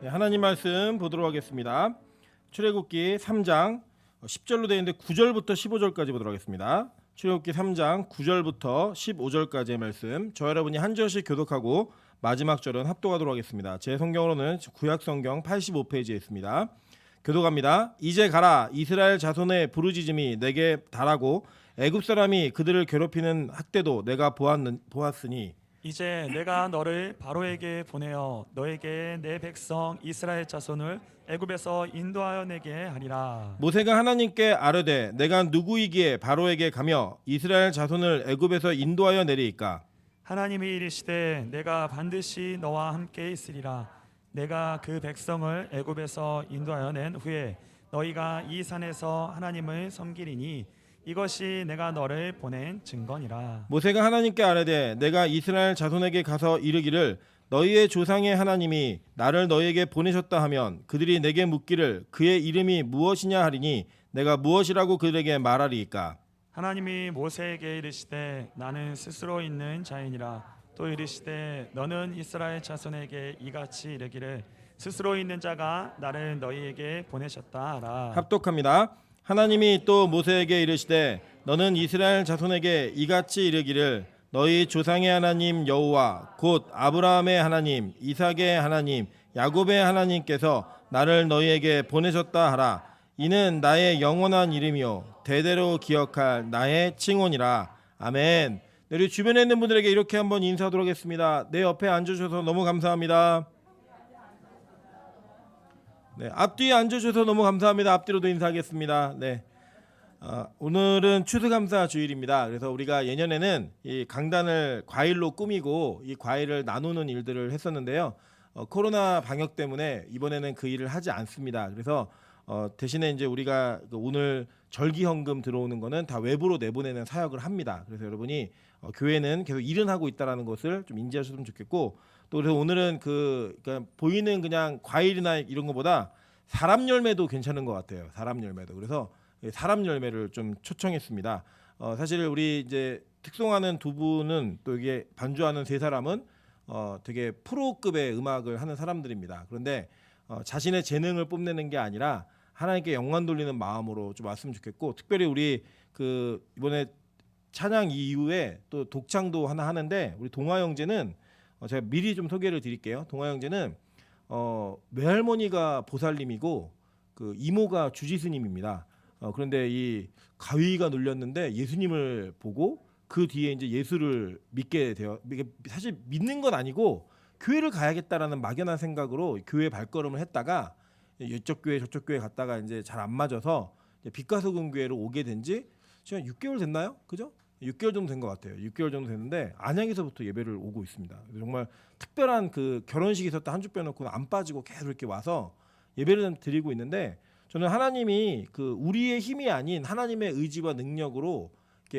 네, 하나님 말씀 보도록 하겠습니다. 출애굽기 3장 10절로 되어 있는데 9절부터 15절까지 보도록 하겠습니다. 출애굽기 3장 9절부터 15절까지의 말씀, 저 여러분이 한 절씩 교독하고 마지막 절은 합독하도록 하겠습니다. 제 성경으로는 구약 성경 85페이지에 있습니다. 교독합니다. 이제 가라, 이스라엘 자손의 부르짖음이 내게 달하고 애굽 사람이 그들을 괴롭히는 학대도 내가 보았으니 이제 내가 너를 바로에게 보내어 너에게 내 백성 이스라엘 자손을 애굽에서 인도하여 내게 하리라. 모세가 하나님께 아뢰되 내가 누구이기에 바로에게 가며 이스라엘 자손을 애굽에서 인도하여 내리이까? 하나님이 이르시되 내가 반드시 너와 함께 있으리라. 내가 그 백성을 애굽에서 인도하여 낸 후에 너희가 이 산에서 하나님을 섬기리니 이것이 내가 너를 보낸 증거니라. 모세가 하나님께 아뢰되 내가 이스라엘 자손에게 가서 이르기를 너희의 조상의 하나님이 나를 너희에게 보내셨다 하면 그들이 내게 묻기를 그의 이름이 무엇이냐 하리니 내가 무엇이라고 그들에게 말하리이까? 하나님이 모세에게 이르시되 나는 스스로 있는 자이니라. 또 이르시되 너는 이스라엘 자손에게 이같이 이르기를 스스로 있는 자가 나를 너희에게 보내셨다 하라. 합독합니다. 하나님이 또 모세에게 이르시되 너는 이스라엘 자손에게 이같이 이르기를 너희 조상의 하나님 여호와 곧 아브라함의 하나님, 이삭의 하나님, 야곱의 하나님께서 나를 너희에게 보내셨다 하라. 이는 나의 영원한 이름이요 대대로 기억할 나의 칭혼이라. 아멘. 네, 우리 주변에 있는 분들에게 이렇게 한번 인사하도록 하겠습니다. 내 옆에 앉아주셔서 너무 감사합니다. 네, 앞뒤에 앉아주셔서 너무 감사합니다. 앞뒤로도 인사하겠습니다. 네, 오늘은 추수감사 주일입니다. 그래서 우리가 예년에는 이 강단을 과일로 꾸미고 이 과일을 나누는 일들을 했었는데요. 코로나 방역 때문에 이번에는 그 일을 하지 않습니다. 그래서 대신에 이제 우리가 오늘 절기헌금 들어오는 거는 다 외부로 내보내는 사역을 합니다. 그래서 여러분이 교회는 계속 일은 하고 있다라는 것을 좀 인지하셨으면 좋겠고, 또 그래서 오늘은 그러니까 보이는 그냥 과일이나 이런 것보다 사람 열매도 괜찮은 것 같아요. 사람 열매도. 그래서 사람 열매를 좀 초청했습니다. 사실 우리 이제 특송하는 두 분은 또 이게 반주하는 세 사람은 되게 프로급의 음악을 하는 사람들입니다. 그런데 자신의 재능을 뽐내는 게 아니라 하나님께 영광 돌리는 마음으로 좀 왔으면 좋겠고, 특별히 우리 그 이번에 찬양 이후에 또 독창도 하나 하는데 우리 동아 형제는 제가 미리 좀 소개를 드릴게요. 동아 형제는 외할머니가 보살님이고 그 이모가 주지스님입니다. 그런데 이 가위가 눌렸는데 예수님을 보고 그 뒤에 이제 예수를 믿게 돼요. 이게 사실 믿는 건 아니고 교회를 가야겠다라는 막연한 생각으로 교회 발걸음을 했다가 이쪽 교회 저쪽 교회 갔다가 이제 잘 안 맞아서 빛과 소금 교회로 오게 된지 지금 6개월 됐나요? 그죠? 6개월 정도 된 것 같아요. 6개월 정도 됐는데 안양에서부터 예배를 오고 있습니다. 정말 특별한 그 결혼식이 있었다 한 주 빼놓고 안 빠지고 계속 이렇게 와서 예배를 드리고 있는데, 저는 하나님이 그 우리의 힘이 아닌 하나님의 의지와 능력으로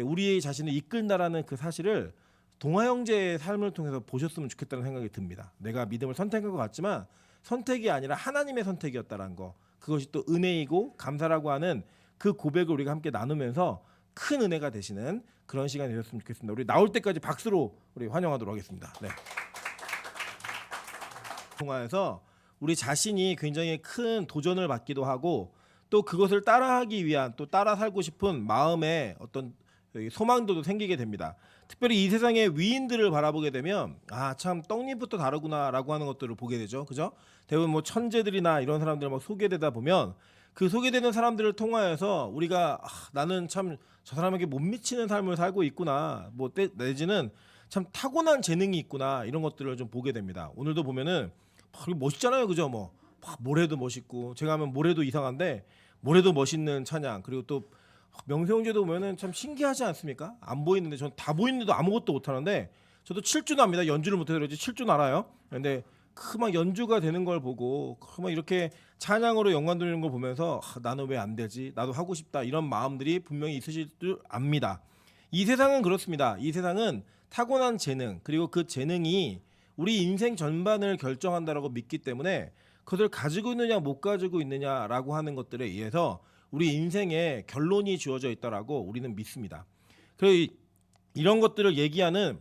우리 자신을 이끈다라는 그 사실을 동아 형제의 삶을 통해서 보셨으면 좋겠다는 생각이 듭니다. 내가 믿음을 선택한 것 같지만 선택이 아니라 하나님의 선택이었다라는 거, 그것이 또 은혜이고 감사라고 하는 그 고백을 우리가 함께 나누면서 큰 은혜가 되시는 그런 시간이 되셨으면 좋겠습니다. 우리 나올 때까지 박수로 우리 환영하도록 하겠습니다. 네. 통화에서 우리 자신이 굉장히 큰 도전을 받기도 하고 또 그것을 따라하기 위한 또 따라 살고 싶은 마음의 어떤 소망도 생기게 됩니다. 특별히 이 세상의 위인들을 바라보게 되면 참 떡잎부터 다르구나라고 하는 것들을 보게 되죠. 그죠? 대부분 뭐 천재들이나 이런 사람들 막 소개되다 보면 그 소개되는 사람들을 통하여서 우리가 나는 참 저 사람에게 못 미치는 삶을 살고 있구나, 뭐 내지는 참 타고난 재능이 있구나, 이런 것들을 좀 보게 됩니다. 오늘도 보면은 멋있잖아요. 그죠? 뭐 모래도 멋있고, 제가 하면 모래도 이상한데 모래도 멋있는 찬양, 그리고 또 명세형제도 보면은 참 신기하지 않습니까? 안 보이는데 전 다 보이는데도 아무것도 못하는데, 저도 7주 납니다. 연주를 못해서 그렇지 7주 알아요. 근데 막 연주가 되는 걸 보고 막 이렇게 찬양으로 영광 돌리는 걸 보면서 나는 왜 안 되지? 나도 하고 싶다, 이런 마음들이 분명히 있으실 줄 압니다. 이 세상은 그렇습니다. 이 세상은 타고난 재능, 그리고 그 재능이 우리 인생 전반을 결정한다라고 믿기 때문에 그것을 가지고 있느냐 못 가지고 있느냐라고 하는 것들에 의해서 우리 인생에 결론이 주어져 있다라고 우리는 믿습니다. 그리고 이런 것들을 얘기하는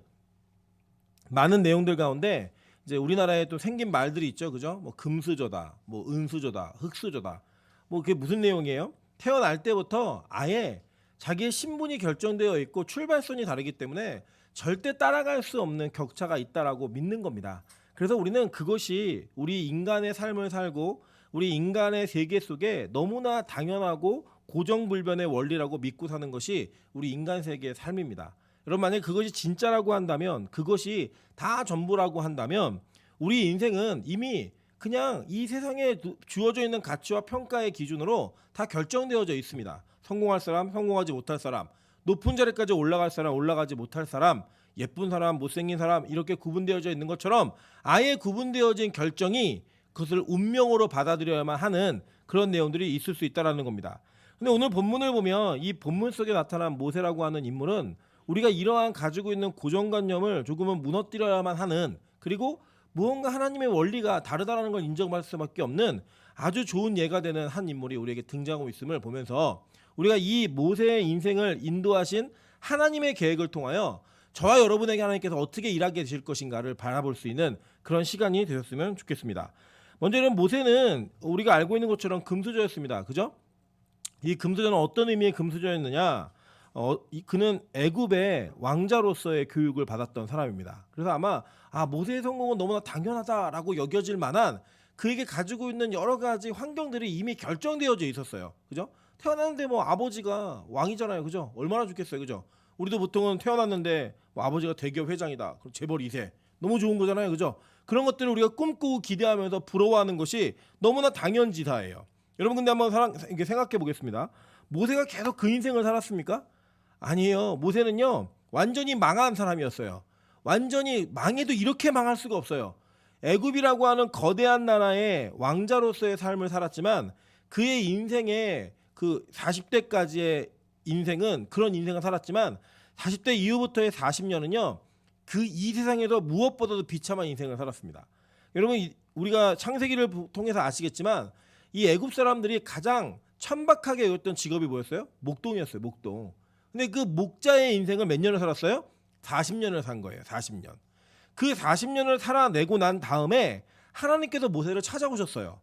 많은 내용들 가운데 이제 우리나라에 또 생긴 말들이 있죠, 그죠? 뭐 금수저다, 뭐 은수저다, 흙수저다. 뭐 그게 무슨 내용이에요? 태어날 때부터 아예 자기의 신분이 결정되어 있고 출발선이 다르기 때문에 절대 따라갈 수 없는 격차가 있다라고 믿는 겁니다. 그래서 우리는 그것이 우리 인간의 삶을 살고 우리 인간의 세계 속에 너무나 당연하고 고정불변의 원리라고 믿고 사는 것이 우리 인간 세계의 삶입니다. 여러분, 만약에 그것이 진짜라고 한다면, 그것이 다 전부라고 한다면 우리 인생은 이미 그냥 이 세상에 주어져 있는 가치와 평가의 기준으로 다 결정되어져 있습니다. 성공할 사람, 성공하지 못할 사람, 높은 자리까지 올라갈 사람, 올라가지 못할 사람, 예쁜 사람, 못생긴 사람, 이렇게 구분되어져 있는 것처럼 아예 구분되어진 결정이 그것을 운명으로 받아들여야만 하는 그런 내용들이 있을 수 있다는 겁니다. 근데 오늘 본문을 보면 이 본문 속에 나타난 모세라고 하는 인물은 우리가 이러한 가지고 있는 고정관념을 조금은 무너뜨려야만 하는, 그리고 무언가 하나님의 원리가 다르다는 걸 인정받을 수밖에 없는 아주 좋은 예가 되는 한 인물이 우리에게 등장하고 있음을 보면서 우리가 이 모세의 인생을 인도하신 하나님의 계획을 통하여 저와 여러분에게 하나님께서 어떻게 일하게 되실 것인가를 바라볼 수 있는 그런 시간이 되었으면 좋겠습니다. 먼저 이런 모세는 우리가 알고 있는 것처럼 금수저였습니다. 그죠? 이 금수저는 어떤 의미의 금수저였느냐? 그는 애굽의 왕자로서의 교육을 받았던 사람입니다. 그래서 아마 모세의 성공은 너무나 당연하다라고 여겨질 만한 그에게 가지고 있는 여러 가지 환경들이 이미 결정되어져 있었어요. 그죠? 태어났는데 뭐 아버지가 왕이잖아요. 그죠? 얼마나 좋겠어요. 그죠? 우리도 보통은 태어났는데 뭐 아버지가 대기업 회장이다. 그럼 재벌 2세. 너무 좋은 거잖아요. 그죠? 그런 것들을 우리가 꿈꾸고 기대하면서 부러워하는 것이 너무나 당연지사예요. 여러분, 근데 한번 이렇게 생각해 보겠습니다. 모세가 계속 그 인생을 살았습니까? 아니에요. 모세는요, 완전히 망한 사람이었어요. 완전히 망해도 이렇게 망할 수가 없어요. 애굽이라고 하는 거대한 나라의 왕자로서의 삶을 살았지만 그의 인생의 그 40대까지의 인생은 그런 인생을 살았지만 40대 이후부터의 40년은요, 그 이 세상에서 무엇보다도 비참한 인생을 살았습니다. 여러분, 우리가 창세기를 통해서 아시겠지만 이 애굽 사람들이 가장 천박하게 여겼던 직업이 뭐였어요? 목동이었어요. 목동. 근데 그 목자의 인생을 몇 년을 살았어요? 40년을 산 거예요. 40년. 그 40년을 살아내고 난 다음에 하나님께서 모세를 찾아오셨어요.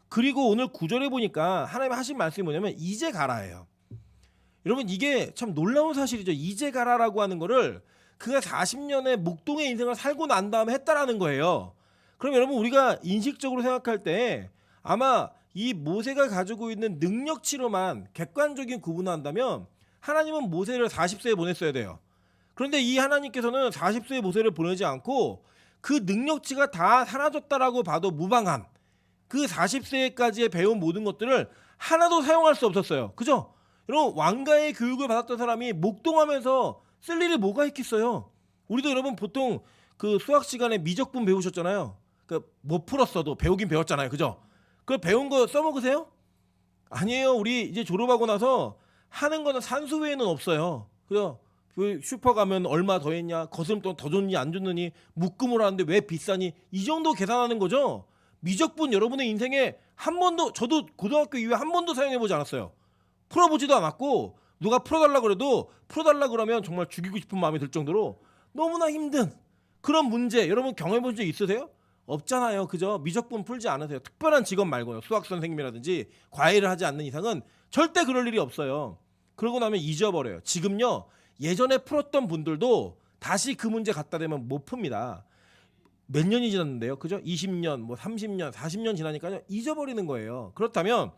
그리고 오늘 9절에 보니까 하나님 하신 말씀이 뭐냐면 이제 가라예요. 여러분, 이게 참 놀라운 사실이죠. 이제 가라라고 하는 거를 그가 40년의 목동의 인생을 살고 난 다음에 했다라는 거예요. 그럼 여러분, 우리가 인식적으로 생각할 때 아마 이 모세가 가지고 있는 능력치로만 객관적인 구분을 한다면 하나님은 모세를 40세에 보냈어야 돼요. 그런데 이 하나님께서는 40세에 모세를 보내지 않고 그 능력치가 다 사라졌다라고 봐도 무방한 그 40세까지의 배운 모든 것들을 하나도 사용할 수 없었어요. 그죠? 여러분, 왕가의 교육을 받았던 사람이 목동하면서 쓸 일이 뭐가 있겠어요? 우리도 여러분 보통 그 수학 시간에 미적분 배우셨잖아요. 못 풀었어도 배우긴 배웠잖아요. 그죠? 그걸 배운 거 써먹으세요? 아니에요. 우리 이제 졸업하고 나서 하는 거는 산수 외에는 없어요. 그죠? 슈퍼 가면 얼마 더 했냐, 거스름돈 더 줬니 안 줬느니, 묶음으로 하는데 왜 비싸니, 이 정도 계산하는 거죠. 미적분 여러분의 인생에 한 번도, 저도 고등학교 이후에 한 번도 사용해보지 않았어요. 풀어보지도 않았고, 누가 풀어달라고 그래도 풀어달라고 그러면 정말 죽이고 싶은 마음이 들 정도로 너무나 힘든 그런 문제, 여러분 경험해본 적 있으세요? 없잖아요. 그죠? 미적분 풀지 않으세요. 특별한 직업 말고요. 수학 선생님이라든지 과외를 하지 않는 이상은 절대 그럴 일이 없어요. 그러고 나면 잊어버려요. 지금요, 예전에 풀었던 분들도 다시 그 문제 갖다 대면 못 풉니다. 몇 년이 지났는데요. 그죠? 20년, 뭐 30년, 40년 지나니까요, 잊어버리는 거예요. 그렇다면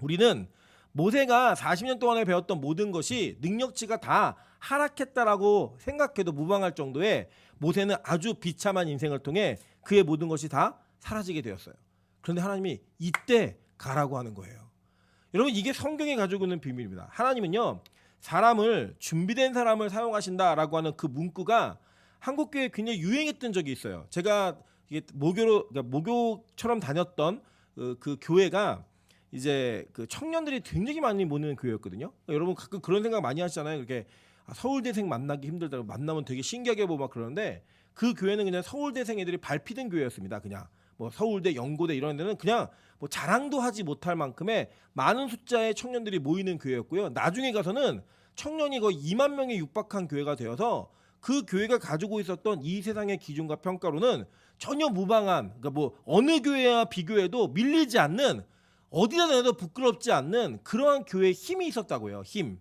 우리는 모세가 40년 동안에 배웠던 모든 것이 능력치가 다 하락했다라고 생각해도 무방할 정도의 모세는 아주 비참한 인생을 통해 그의 모든 것이 다 사라지게 되었어요. 그런데 하나님이 이때 가라고 하는 거예요. 여러분, 이게 성경이 가지고 있는 비밀입니다. 하나님은요, 사람을, 준비된 사람을 사용하신다라고 하는 그 문구가 한국교회에 굉장히 유행했던 적이 있어요. 제가 이게 모교처럼 다녔던 그 교회가 이제 그 청년들이 굉장히 많이 모이는 교회였거든요. 여러분 가끔 그런 생각 많이 하시잖아요. 이렇게 서울대생 만나기 힘들다고, 만나면 되게 신기하게 보고 막 그러는데 그 교회는 그냥 서울대생 애들이 밟히던 교회였습니다. 그냥 뭐 서울대, 연고대 이런 데는 그냥 뭐 자랑도 하지 못할 만큼의 많은 숫자의 청년들이 모이는 교회였고요. 나중에 가서는 청년이 거의 2만 명에 육박한 교회가 되어서 그 교회가 가지고 있었던 이 세상의 기준과 평가로는 전혀 무방한, 그러니까 뭐 어느 교회와 비교해도 밀리지 않는, 어디다 내도 부끄럽지 않는 그러한 교회의 힘이 있었다고요. 힘.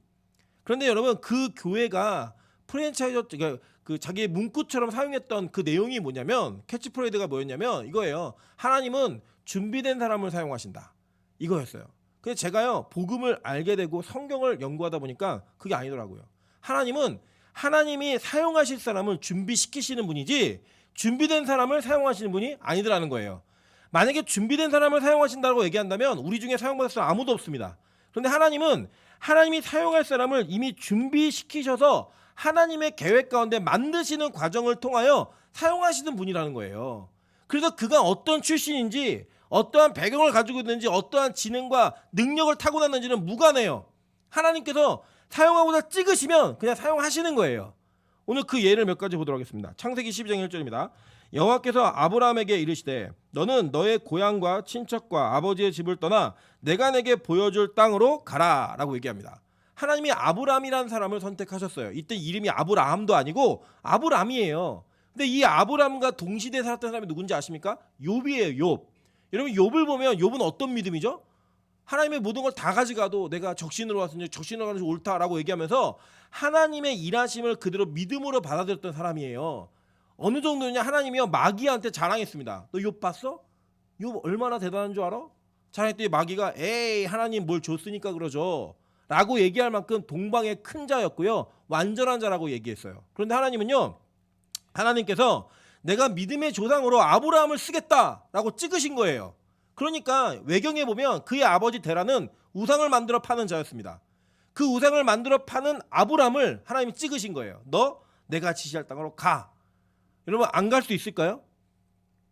그런데 여러분, 그 교회가 프랜차이즈, 그러니까 그 자기의 문구처럼 사용했던 그 내용이 뭐냐면, 캐치프레이즈가 뭐였냐면 이거예요. 하나님은 준비된 사람을 사용하신다, 이거였어요. 근데 제가요, 복음을 알게 되고 성경을 연구하다 보니까 그게 아니더라고요. 하나님은 하나님이 사용하실 사람을 준비시키시는 분이지 준비된 사람을 사용하시는 분이 아니더라는 거예요. 만약에 준비된 사람을 사용하신다고 얘기한다면 우리 중에 사용받을 사람 아무도 없습니다. 그런데 하나님은 하나님이 사용할 사람을 이미 준비시키셔서 하나님의 계획 가운데 만드시는 과정을 통하여 사용하시는 분이라는 거예요. 그래서 그가 어떤 출신인지, 어떠한 배경을 가지고 있는지, 어떠한 지능과 능력을 타고났는지는 무관해요. 하나님께서 사용하고자 찍으시면 그냥 사용하시는 거예요. 오늘 그 예를 몇 가지 보도록 하겠습니다. 창세기 12장 1절입니다. 여호와께서 아브라함에게 이르시되 너는 너의 고향과 친척과 아버지의 집을 떠나 내가 내게 보여줄 땅으로 가라 라고 얘기합니다. 하나님이 아브라함이라는 사람을 선택하셨어요. 이때 이름이 아브라함도 아니고 아브람이에요. 근데 이 아브람과 동시대에 살았던 사람이 누군지 아십니까? 욥이에요. 욥. 여러분, 욥을 보면 욥은 어떤 믿음이죠? 하나님의 모든 걸 다 가져가도 내가 적신으로 왔으니 적신으로 가는 것이 옳다라고 얘기하면서 하나님의 일하심을 그대로 믿음으로 받아들였던 사람이에요. 어느 정도냐, 하나님이요 마귀한테 자랑했습니다. 너 욥 봤어? 욥 얼마나 대단한 줄 알아? 자랑했더니 마귀가 에이 하나님 뭘 줬으니까 그러죠 라고 얘기할 만큼 동방의 큰 자였고요, 완전한 자라고 얘기했어요. 그런데 하나님은요, 하나님께서 내가 믿음의 조상으로 아브라함을 쓰겠다라고 찍으신 거예요. 그러니까 외경에 보면 그의 아버지 데라는 우상을 만들어 파는 자였습니다. 그 우상을 만들어 파는 아브람을 하나님이 찍으신 거예요. 너 내가 지시할 땅으로 가. 여러분, 안 갈 수 있을까요?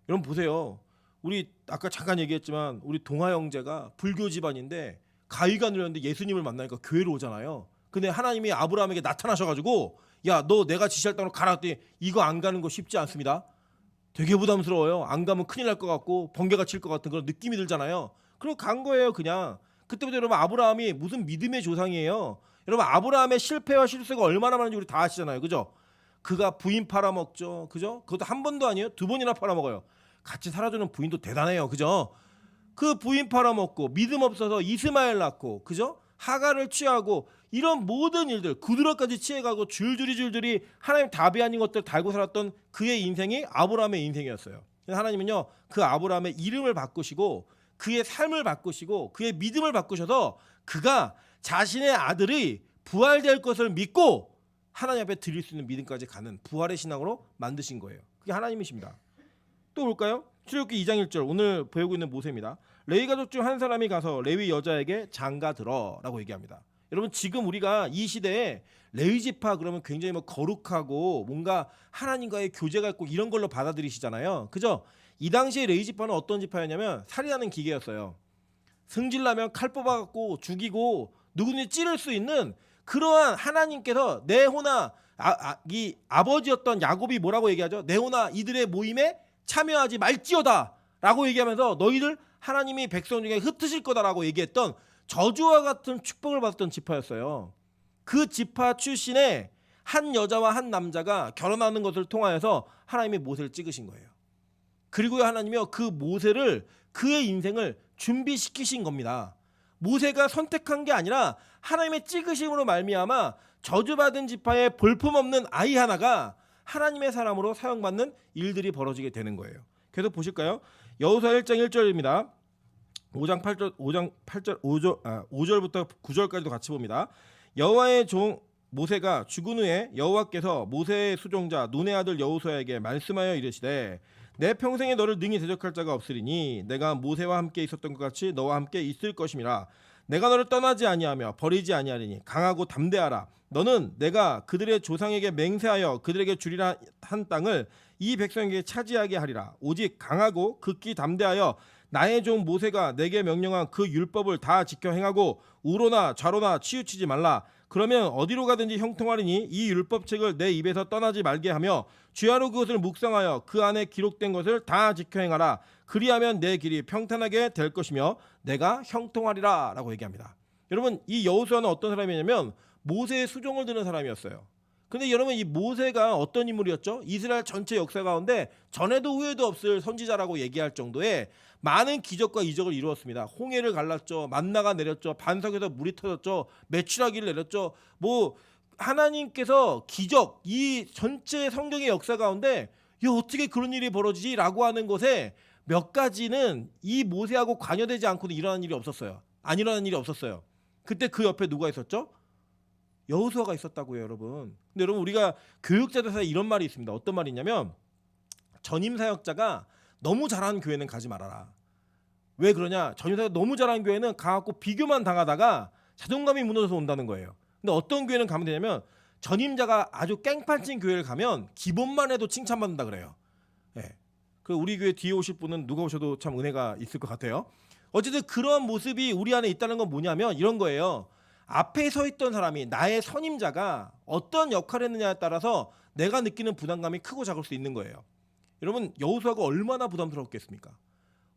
여러분 보세요. 우리 아까 잠깐 얘기했지만 우리 동아 형제가 불교 집안인데 가위가 눌렸는데 예수님을 만나니까 교회로 오잖아요. 근데 하나님이 아브라함에게 나타나셔가지고 야, 너 내가 지시할 땅으로 가라 했더니 이거 안 가는 거 쉽지 않습니다. 되게 부담스러워요. 안 가면 큰일 날 것 같고 번개가 칠 것 같은 그런 느낌이 들잖아요. 그리고 간 거예요, 그냥. 그때부터 여러분, 아브라함이 무슨 믿음의 조상이에요. 여러분, 아브라함의 실패와 실수가 얼마나 많은지 우리 다 아시잖아요, 그죠? 그가 부인 팔아먹죠, 그죠? 그것도 한 번도 아니에요, 두 번이나 팔아먹어요. 같이 살아주는 부인도 대단해요, 그죠? 그 부인 팔아먹고 믿음 없어서 이스마엘 낳고, 그죠? 하가를 취하고 이런 모든 일들, 구두로까지 취해가고 줄줄이 하나님 답이 아닌 것들 달고 살았던 그의 인생이 아브라함의 인생이었어요. 하나님은요, 그 아브라함의 이름을 바꾸시고 그의 삶을 바꾸시고 그의 믿음을 바꾸셔서 그가 자신의 아들이 부활될 것을 믿고 하나님 앞에 드릴 수 있는 믿음까지 가는 부활의 신앙으로 만드신 거예요. 그게 하나님이십니다. 또 볼까요? 출애굽기 2장 1절, 오늘 배우고 있는 모세입니다. 레위 가족 중 한 사람이 가서 레위 여자에게 장가 들어라고 얘기합니다. 여러분, 지금 우리가 이 시대에 레위 지파 그러면 굉장히 뭐 거룩하고 뭔가 하나님과의 교제가 있고 이런 걸로 받아들이시잖아요, 그죠? 이 당시에 레위 지파는 어떤 지파였냐면 살인하는 기계였어요. 승질나면 칼 뽑아갖고 죽이고 누구든지 찌를 수 있는 그러한, 하나님께서 네호나 이 아버지였던 야곱이 뭐라고 얘기하죠? 네호나 이들의 모임에 참여하지 말지어다 라고 얘기하면서 너희들 하나님이 백성 중에 흩으실 거다라고 얘기했던 저주와 같은 축복을 받았던 지파였어요. 그 지파 출신의 한 여자와 한 남자가 결혼하는 것을 통하여서 하나님이 모세를 찍으신 거예요. 그리고 하나님이요, 그 모세를, 그의 인생을 준비시키신 겁니다. 모세가 선택한 게 아니라 하나님의 찍으심으로 말미암아 저주받은 지파의 볼품없는 아이 하나가 하나님의 사람으로 사용받는 일들이 벌어지게 되는 거예요. 계속 보실까요? 여호수아 1장 1절입니다. 5절부터 9절까지도 같이 봅니다. 여호와의 종 모세가 죽은 후에 여호와께서 모세의 수종자 눈의 아들 여호수아에게 말씀하여 이르시되 내 평생에 너를 능히 대적할 자가 없으리니 내가 모세와 함께 있었던 것 같이 너와 함께 있을 것임이라. 내가 너를 떠나지 아니하며 버리지 아니하리니 강하고 담대하라. 너는 내가 그들의 조상에게 맹세하여 그들에게 주리라 한 땅을 이 백성에게 차지하게 하리라. 오직 강하고 극히 담대하여 나의 종 모세가 내게 명령한 그 율법을 다 지켜 행하고 우로나 좌로나 치우치지 말라. 그러면 어디로 가든지 형통하리니 이 율법책을 내 입에서 떠나지 말게 하며 주야로 그것을 묵상하여 그 안에 기록된 것을 다 지켜 행하라. 그리하면 내 길이 평탄하게 될 것이며 내가 형통하리라 라고 얘기합니다. 여러분, 이 여호수아는 어떤 사람이냐면 모세의 수종을 드는 사람이었어요. 근데 여러분 이 모세가 어떤 인물이었죠? 이스라엘 전체 역사 가운데 전에도 후에도 없을 선지자라고 얘기할 정도의 많은 기적과 이적을 이루었습니다. 홍해를 갈랐죠. 만나가 내렸죠. 반석에서 물이 터졌죠. 메추라기를 내렸죠. 뭐 하나님께서 기적, 이 전체 성경의 역사 가운데 야, 어떻게 그런 일이 벌어지지라고 하는 것에 몇 가지는 이 모세하고 관여되지 않고는 일어난 일이 없었어요. 안 일어난 일이 없었어요. 그때 그 옆에 누가 있었죠? 여호수아가 있었다고요, 여러분. 근데 여러분 우리가 교육자들 사이에 이런 말이 있습니다. 어떤 말이 있냐면 전임 사역자가 너무 잘하는 교회는 가지 말아라. 왜 그러냐? 전임 사역자 너무 잘하는 교회는 가갖고 비교만 당하다가 자존감이 무너져서 온다는 거예요. 근데 어떤 교회는 가면 되냐면 전임자가 아주 깽판친 교회를 가면 기본만 해도 칭찬받는다 그래요. 예. 그 우리 교회 뒤에 오실 분은 누가 오셔도 참 은혜가 있을 것 같아요. 어쨌든 그런 모습이 우리 안에 있다는 건 뭐냐면 이런 거예요. 앞에 서 있던 사람이 나의 선임자가 어떤 역할을 했느냐에 따라서 내가 느끼는 부담감이 크고 작을 수 있는 거예요. 여러분 여호수아가 얼마나 부담스럽겠습니까?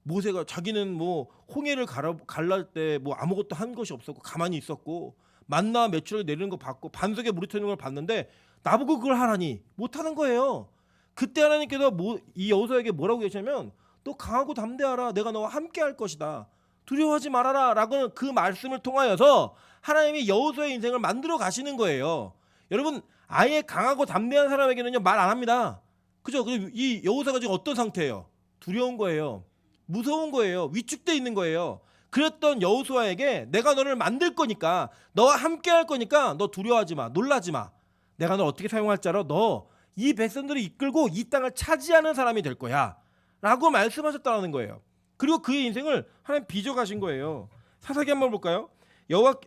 모세가 자기는 뭐 홍해를 갈랄 때 뭐 아무것도 한 것이 없었고 가만히 있었고 만나 매출을 내리는 거 봤고 반석에 물이 터지는 걸 봤는데 나보고 그걸 하라니 못하는 거예요. 그때 하나님께서 이 여호수아에게 뭐라고 계시냐면 너 강하고 담대하라. 내가 너와 함께 할 것이다. 두려워하지 말아라. 라고 그 말씀을 통하여서 하나님이 여호수아의 인생을 만들어 가시는 거예요. 여러분 아예 강하고 담대한 사람에게는요 말 안 합니다. 그죠? 이 여호수아가 지금 어떤 상태예요? 두려운 거예요. 무서운 거예요. 위축돼 있는 거예요. 그랬던 여호수아에게 내가 너를 만들 거니까 너와 함께 할 거니까 너 두려워하지 마. 놀라지 마. 내가 너 어떻게 사용할 줄 알아? 너 이 백성들을 이끌고 이 땅을 차지하는 사람이 될 거야. 라고 말씀하셨다는 거예요. 그리고 그의 인생을 하나님 빚어가신 거예요. 사사기 한번 볼까요?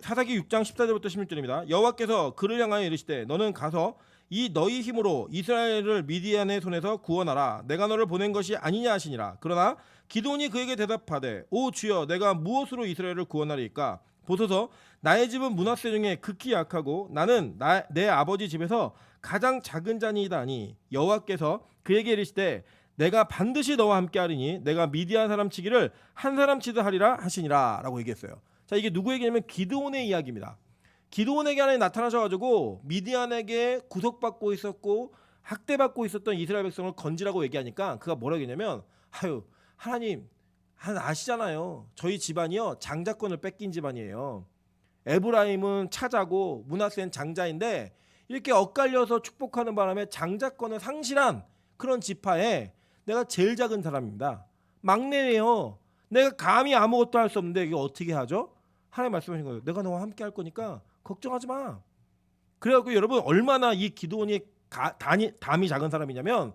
사사기 6장 14절부터 16절입니다. 여호와께서 그를 향하여 이르시되 너는 가서 이 너희 힘으로 이스라엘을 미디안의 손에서 구원하라. 내가 너를 보낸 것이 아니냐 하시니라. 그러나 기드온이 그에게 대답하되 오 주여 내가 무엇으로 이스라엘을 구원하리이까? 보소서 나의 집은 므낫세 중에 극히 약하고 나는 내 아버지 집에서 가장 작은 자니이다 하니 여호와께서 그에게 이르시되 내가 반드시 너와 함께하리니 내가 미디안 사람 치기를 한 사람 치듯 하리라 하시니라 라고 얘기했어요. 자 이게 누구에게냐면 기드온의 이야기입니다. 기드온에게 하나님 나타나셔가지고 미디안에게 구속받고 있었고 학대받고 있었던 이스라엘 백성을 건지라고 얘기하니까 그가 뭐라고 했냐면 하나님 아시잖아요. 저희 집안이요 장자권을 뺏긴 집안이에요. 에브라임은 차자고 므낫세는 장자인데 이렇게 엇갈려서 축복하는 바람에 장자권을 상실한 그런 지파에 내가 제일 작은 사람입니다. 막내예요. 내가 감히 아무것도 할 수 없는데 이거 어떻게 하죠? 하나님 말씀하신 거예요. 내가 너와 함께 할 거니까 걱정하지 마. 그래갖고 여러분 얼마나 이 기드온이 담이 작은 사람이냐면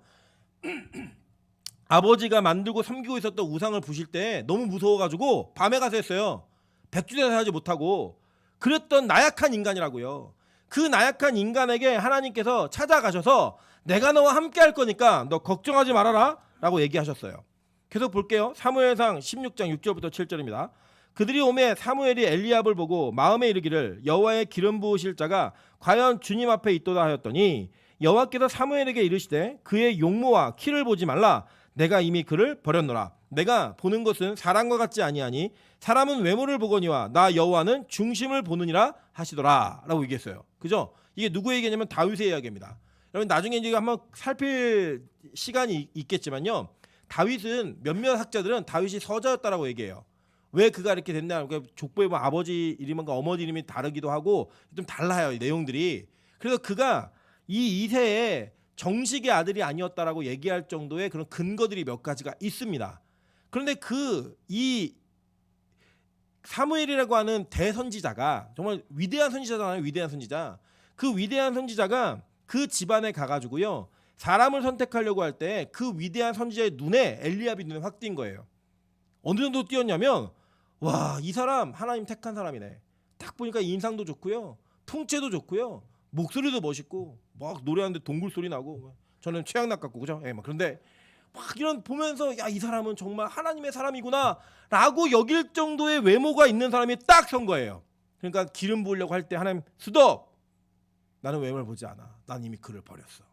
아버지가 만들고 섬기고 있었던 우상을 부실 때 너무 무서워가지고 밤에 가서 했어요. 백주대사 하지 못하고. 그랬던 나약한 인간이라고요. 그 나약한 인간에게 하나님께서 찾아가셔서 내가 너와 함께 할 거니까 너 걱정하지 말아라 라고 얘기하셨어요. 계속 볼게요. 사무엘상 16장 6절부터 7절입니다. 그들이 오매 사무엘이 엘리압을 보고 마음에 이르기를 여호와의 기름 부으실 자가 과연 주님 앞에 있도다 하였더니 여호와께서 사무엘에게 이르시되 그의 용모와 키를 보지 말라. 내가 이미 그를 버렸노라. 내가 보는 것은 사람과 같지 아니하니 사람은 외모를 보거니와 나 여호와는 중심을 보느니라 하시더라 라고 얘기했어요. 그죠? 이게 누구의 얘기냐면 다윗의 이야기입니다. 여러분 나중에 이제 한번 살필 시간이 있겠지만요. 다윗은 몇몇 학자들은 다윗이 서자였다라고 얘기해요. 왜 그가 이렇게 됐냐? 그러니까 족보에 보면 아버지 이름과 어머니 이름이 다르기도 하고 좀 달라요. 이 내용들이. 그래서 그가 이 이세의 정식의 아들이 아니었다라고 얘기할 정도의 그런 근거들이 몇 가지가 있습니다. 그런데 이 사무엘이라고 하는 대선지자가 정말 위대한 선지자잖아요. 위대한 선지자. 그 위대한 선지자가 그 집안에 가가지고요. 사람을 선택하려고 할 때 그 위대한 선지자의 눈에 엘리압이 눈에 확 띈 거예요. 어느 정도 띄었냐면 와, 이 사람 하나님 택한 사람이네. 딱 보니까 인상도 좋고요. 통체도 좋고요. 목소리도 멋있고 막 노래하는데 동굴 소리 나고 저는 최양락 같고 그죠? 막 그런데 막 이런 보면서 야, 이 사람은 정말 하나님의 사람이구나 라고 여길 정도의 외모가 있는 사람이 딱 선 거예요. 그러니까 기름 부으려고 할 때 하나님 스톱. 나는 외모를 보지 않아. 난 이미 그를 버렸어.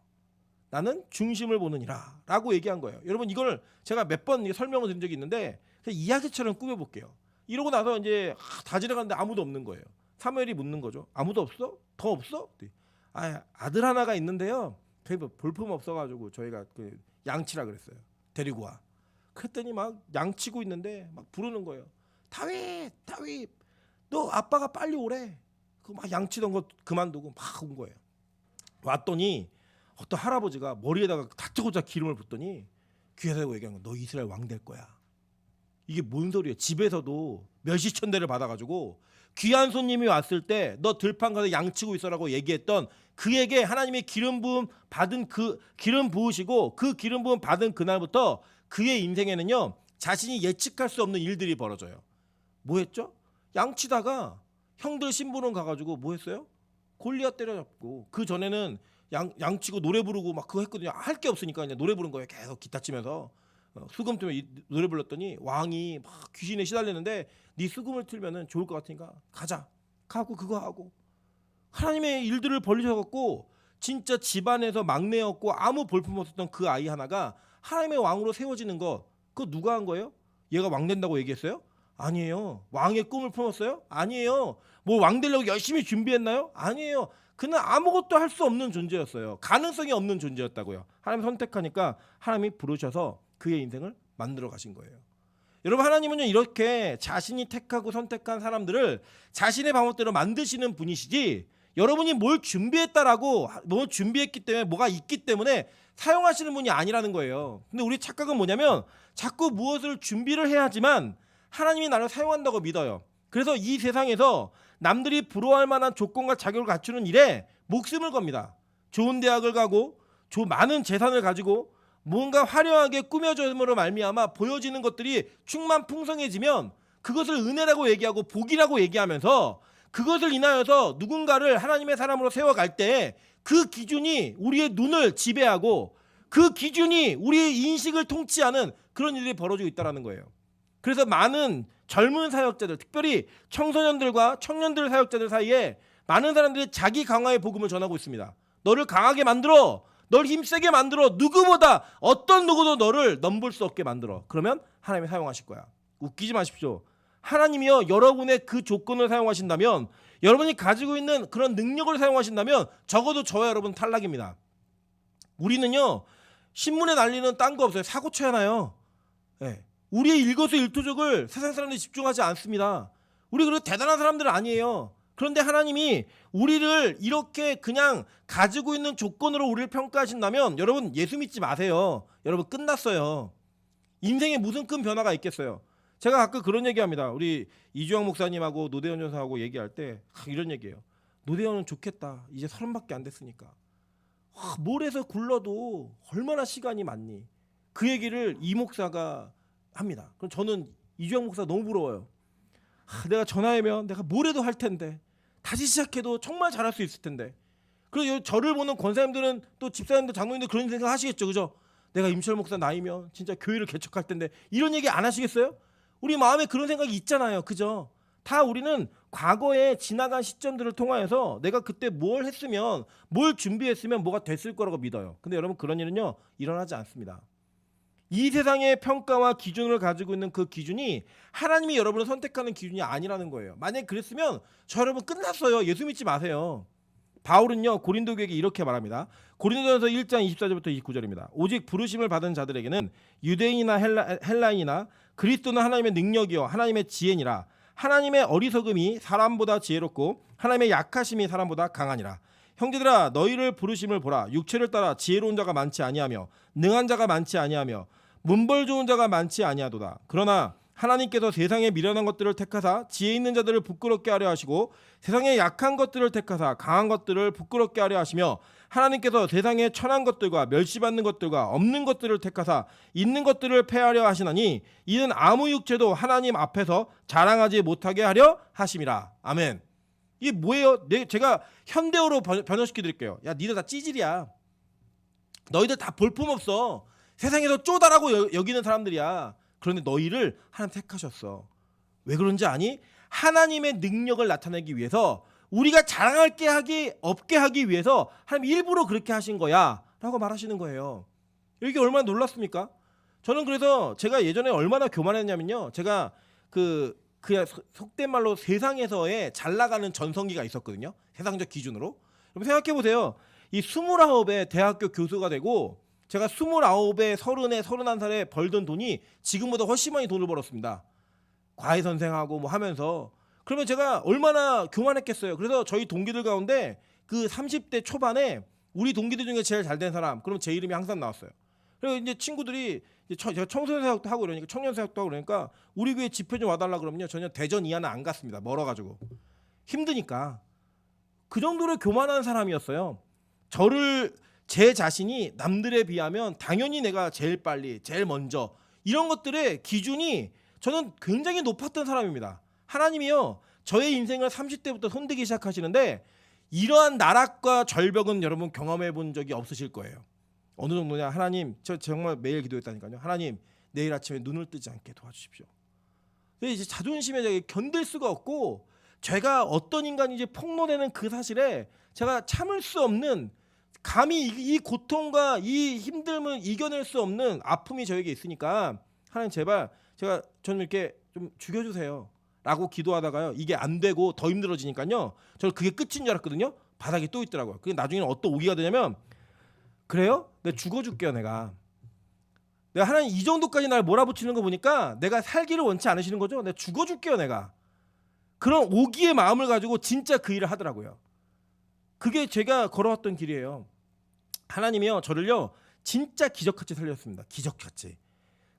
나는 중심을 보느니라 라고 얘기한 거예요. 여러분 이걸 제가 몇 번 설명을 드린 적이 있는데 이야기처럼 꾸며볼게요. 이러고 나서 이제 다 지나갔는데 아무도 없는 거예요. 사무엘이 묻는 거죠. 아무도 없어? 더 없어? 아들 하나가 있는데요. 그게 뭐 볼품 없어가지고 저희가 그 양치라 그랬어요. 데리고 와. 그랬더니 막 양치고 있는데 막 부르는 거예요. 다윗, 다윗, 너 아빠가 빨리 오래. 그 막 양치던 거 그만두고 막 온 거예요. 왔더니 어떤 할아버지가 머리에다가 다짜고짜 기름을 붓더니 귀에다 대고 얘기한 거, 너 이스라엘 왕 될 거야. 이게 뭔 소리예요? 집에서도 멸시천대를 받아가지고 귀한 손님이 왔을 때 너 들판 가서 양치고 있어라고 얘기했던 그에게 하나님의 기름 부음 받은 그 기름 부으시고 그 기름 부음 받은 그날부터 그의 인생에는요 자신이 예측할 수 없는 일들이 벌어져요. 뭐 했죠? 양치다가 형들 심부름 가가지고 뭐 했어요? 골리앗 때려잡고, 그 전에는 양치고 노래 부르고 막 그거 했거든요. 할 게 없으니까 그냥 노래 부른 거예요. 계속 기타 치면서 수금 틀면 노래 불렀더니 왕이 막 귀신에 시달리는데 네 수금을 틀면은 좋을 것 같으니까 가자. 가고 그거 하고 하나님의 일들을 벌리셔갖고 진짜 집안에서 막내였고 아무 볼품 없었던 그 아이 하나가 하나님의 왕으로 세워지는 거, 그거 누가 한 거예요? 얘가 왕 된다고 얘기했어요? 아니에요. 왕의 꿈을 품었어요? 아니에요. 뭐 왕 되려고 열심히 준비했나요? 아니에요. 그는 아무것도 할 수 없는 존재였어요. 가능성이 없는 존재였다고요. 하나님 선택하니까 하나님이 부르셔서 그의 인생을 만들어 가신 거예요. 여러분, 하나님은요 이렇게 자신이 택하고 선택한 사람들을 자신의 방법대로 만드시는 분이시지, 여러분이 뭘 준비했다라고 뭘 준비했기 때문에 뭐가 있기 때문에 사용하시는 분이 아니라는 거예요. 근데 우리 착각은 뭐냐면 자꾸 무엇을 준비를 해야지만 하나님이 나를 사용한다고 믿어요. 그래서 이 세상에서 남들이 부러워할 만한 조건과 자격을 갖추는 일에 목숨을 겁니다. 좋은 대학을 가고 많은 재산을 가지고 뭔가 화려하게 꾸며짐으로 말미암아 보여지는 것들이 충만풍성해지면 그것을 은혜라고 얘기하고 복이라고 얘기하면서 그것을 인하여서 누군가를 하나님의 사람으로 세워갈 때 그 기준이 우리의 눈을 지배하고 그 기준이 우리의 인식을 통치하는 그런 일이 벌어지고 있다는 거예요. 그래서 많은 젊은 사역자들, 특별히 청소년들과 청년들 사역자들 사이에 많은 사람들이 자기 강화의 복음을 전하고 있습니다. 너를 강하게 만들어, 널 힘세게 만들어, 누구보다 어떤 누구도 너를 넘볼 수 없게 만들어. 그러면 하나님이 사용하실 거야. 웃기지 마십시오. 하나님이요 여러분의 그 조건을 사용하신다면, 여러분이 가지고 있는 그런 능력을 사용하신다면 적어도 저와 여러분 탈락입니다. 우리는요 신문에 날리는 딴 거 없어요. 사고 쳐야 나요. 네. 우리의 일거수일투족을 세상 사람들이 집중하지 않습니다. 우리 그렇게 대단한 사람들은 아니에요. 그런데 하나님이 우리를 이렇게 그냥 가지고 있는 조건으로 우리를 평가하신다면 여러분 예수 믿지 마세요. 여러분 끝났어요. 인생에 무슨 큰 변화가 있겠어요. 제가 가끔 그런 얘기합니다. 우리 이주영 목사님하고 노대현 전사하고 얘기할 때 이런 얘기예요. 노대현은 좋겠다. 이제 30밖에 안 됐으니까. 몰에서 굴러도 얼마나 시간이 많니. 그 얘기를 이 목사가 합니다. 그럼 저는 이주영 목사 너무 부러워요. 내가 전화하면 내가 뭘 해도 할 텐데, 다시 시작해도 정말 잘할 수 있을 텐데. 그리고 저를 보는 권사님들은 또 집사님들 장로님들 그런 생각 하시겠죠. 그죠? 내가 임철 목사 나이면 진짜 교회를 개척할 텐데, 이런 얘기 안 하시겠어요? 우리 마음에 그런 생각이 있잖아요. 그죠? 다 우리는 과거에 지나간 시점들을 통하여서 내가 그때 뭘 했으면, 뭘 준비했으면 뭐가 됐을 거라고 믿어요. 근데 여러분 그런 일은요 일어나지 않습니다. 이 세상의 평가와 기준을 가지고 있는 그 기준이 하나님이 여러분을 선택하는 기준이 아니라는 거예요. 만약에 그랬으면 저 여러분 끝났어요. 예수 믿지 마세요. 바울은요 고린도 교회에게 이렇게 말합니다. 고린도전서 1장 24절부터 29절입니다. 오직 부르심을 받은 자들에게는 유대인이나 헬라인이나 그리스도는 하나님의 능력이요 하나님의 지혜니라. 하나님의 어리석음이 사람보다 지혜롭고 하나님의 약하심이 사람보다 강하니라. 형제들아 너희를 부르심을 보라. 육체를 따라 지혜로운 자가 많지 아니하며 능한 자가 많지 아니하며 문벌 좋은 자가 많지 아니하도다. 그러나 하나님께서 세상의 미련한 것들을 택하사 지혜 있는 자들을 부끄럽게 하려 하시고 세상의 약한 것들을 택하사 강한 것들을 부끄럽게 하려 하시며 하나님께서 세상의 천한 것들과 멸시받는 것들과 없는 것들을 택하사 있는 것들을 패하려 하시나니 이는 아무 육체도 하나님 앞에서 자랑하지 못하게 하려 하심이라. 아멘. 이게 뭐예요? 제가 현대어로 변형시켜 드릴게요. 야 니들 다 찌질이야. 너희들 다 볼품없어. 세상에서 쪼다라고 여기는 사람들이야. 그런데 너희를 하나님 택하셨어. 왜 그런지 아니? 하나님의 능력을 나타내기 위해서, 우리가 자랑할 게 없게 하기 위해서 하나님 일부러 그렇게 하신 거야 라고 말하시는 거예요. 이게 얼마나 놀랍습니까? 저는 그래서 제가 예전에 얼마나 교만했냐면요, 제가 그 속된 말로 세상에서의 잘 나가는 전성기가 있었거든요. 세상적 기준으로. 그럼 생각해 보세요. 이 29에 대학교 교수가 되고 제가 29에 30에 31살에 벌던 돈이 지금보다 훨씬 많이 돈을 벌었습니다. 과외 선생하고 뭐 하면서. 그러면 제가 얼마나 교만했겠어요. 그래서 저희 동기들 가운데 그 30대 초반에 우리 동기들 중에 제일 잘 된 사람, 그러면 제 이름이 항상 나왔어요. 그리고 이제 친구들이 제가 청소년 사역도 하고 그러니까 청년 사역도 하고 그러니까 우리 교회 집회 좀 와달라 그러면요 전혀 대전 이하는 안 갔습니다. 멀어가지고 힘드니까. 그 정도로 교만한 사람이었어요. 저를 제 자신이 남들에 비하면 당연히 내가 제일 빨리 제일 먼저 이런 것들의 기준이 저는 굉장히 높았던 사람입니다. 하나님이요 저의 인생을 30대부터 손대기 시작하시는데 이러한 나락과 절벽은 여러분 경험해 본 적이 없으실 거예요. 어느 정도냐. 하나님 저 정말 매일 기도했다니까요. 하나님 내일 아침에 눈을 뜨지 않게 도와주십시오. 근데 이제 자존심에 제가 견딜 수가 없고 제가 어떤 인간인지 폭로되는 그 사실에 제가 참을 수 없는 감히 이 고통과 이 힘듦을 이겨낼 수 없는 아픔이 저에게 있으니까 하나님 제발 저는 이렇게 좀 죽여주세요 라고 기도하다가요 이게 안 되고 더 힘들어지니까요 저는 그게 끝인 줄 알았거든요. 바닥에 또 있더라고요. 그게 나중에는 어떤 오기가 되냐면 그래요? 내가 죽어줄게요. 내가 하나님 이 정도까지 날 몰아붙이는 거 보니까 내가 살기를 원치 않으시는 거죠. 내가 죽어줄게요. 내가 그런 오기의 마음을 가지고 진짜 그 일을 하더라고요. 그게 제가 걸어왔던 길이에요. 하나님이요 저를요 진짜 기적같이 살렸습니다. 기적같이.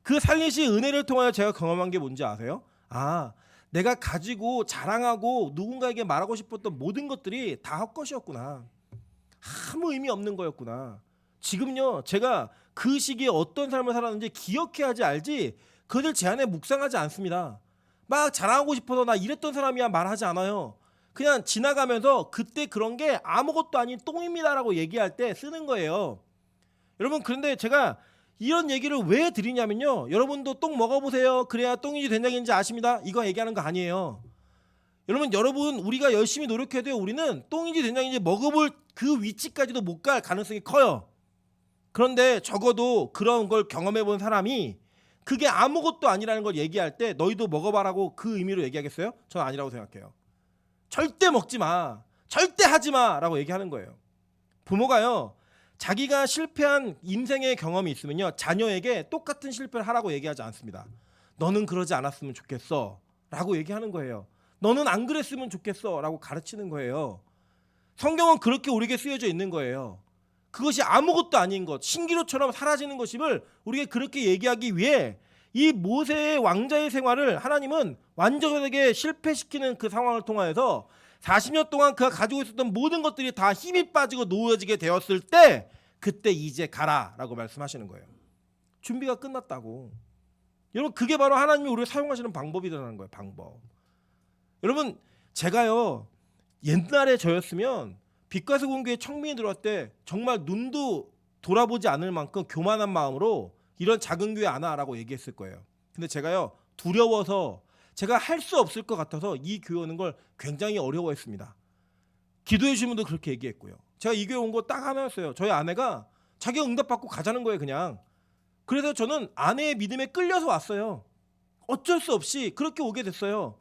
그 살리신 은혜를 통하여 제가 경험한 게 뭔지 아세요? 아 내가 가지고 자랑하고 누군가에게 말하고 싶었던 모든 것들이 다 헛것이었구나. 아무 의미 없는 거였구나. 지금요 제가 그 시기에 어떤 삶을 살았는지 기억해야지 알지 그들 제 안에 묵상하지 않습니다. 막 자랑하고 싶어서 나 이랬던 사람이야 말하지 않아요. 그냥 지나가면서 그때 그런 게 아무것도 아닌 똥입니다라고 얘기할 때 쓰는 거예요. 여러분 그런데 제가 이런 얘기를 왜 드리냐면요 여러분도 똥 먹어보세요. 그래야 똥인지 된장인지 아십니다. 이거 얘기하는 거 아니에요. 여러분 우리가 열심히 노력해도 우리는 똥인지 된장인지 먹어볼 그 위치까지도 못 갈 가능성이 커요. 그런데 적어도 그런 걸 경험해본 사람이 그게 아무것도 아니라는 걸 얘기할 때 너희도 먹어봐라고 그 의미로 얘기하겠어요? 저는 아니라고 생각해요. 절대 먹지 마. 절대 하지 마 라고 얘기하는 거예요. 부모가요 자기가 실패한 인생의 경험이 있으면요 자녀에게 똑같은 실패를 하라고 얘기하지 않습니다. 너는 그러지 않았으면 좋겠어 라고 얘기하는 거예요. 너는 안 그랬으면 좋겠어 라고 가르치는 거예요. 성경은 그렇게 우리에게 쓰여져 있는 거예요. 그것이 아무것도 아닌 것, 신기루처럼 사라지는 것임을 우리에게 그렇게 얘기하기 위해 이 모세의 왕자의 생활을 하나님은 완전하게 실패시키는 그 상황을 통하여서 40년 동안 그가 가지고 있었던 모든 것들이 다 힘이 빠지고 놓여지게 되었을 때 그때 이제 가라라고 말씀하시는 거예요. 준비가 끝났다고. 여러분 그게 바로 하나님이 우리를 사용하시는 방법이라는 거예요. 방법. 여러분 제가요 옛날에 저였으면 빛과서 공교회 청민이 들어왔을 때 정말 눈도 돌아보지 않을 만큼 교만한 마음으로 이런 작은 교회 안 와라고 얘기했을 거예요. 근데 제가요 두려워서 제가 할 수 없을 것 같아서 이 교회 오는 걸 굉장히 어려워했습니다. 기도해 주신 분도 그렇게 얘기했고요. 제가 이 교회 온 거 딱 하나였어요. 저희 아내가 자기가 응답받고 가자는 거예요. 그냥. 그래서 저는 아내의 믿음에 끌려서 왔어요. 어쩔 수 없이 그렇게 오게 됐어요.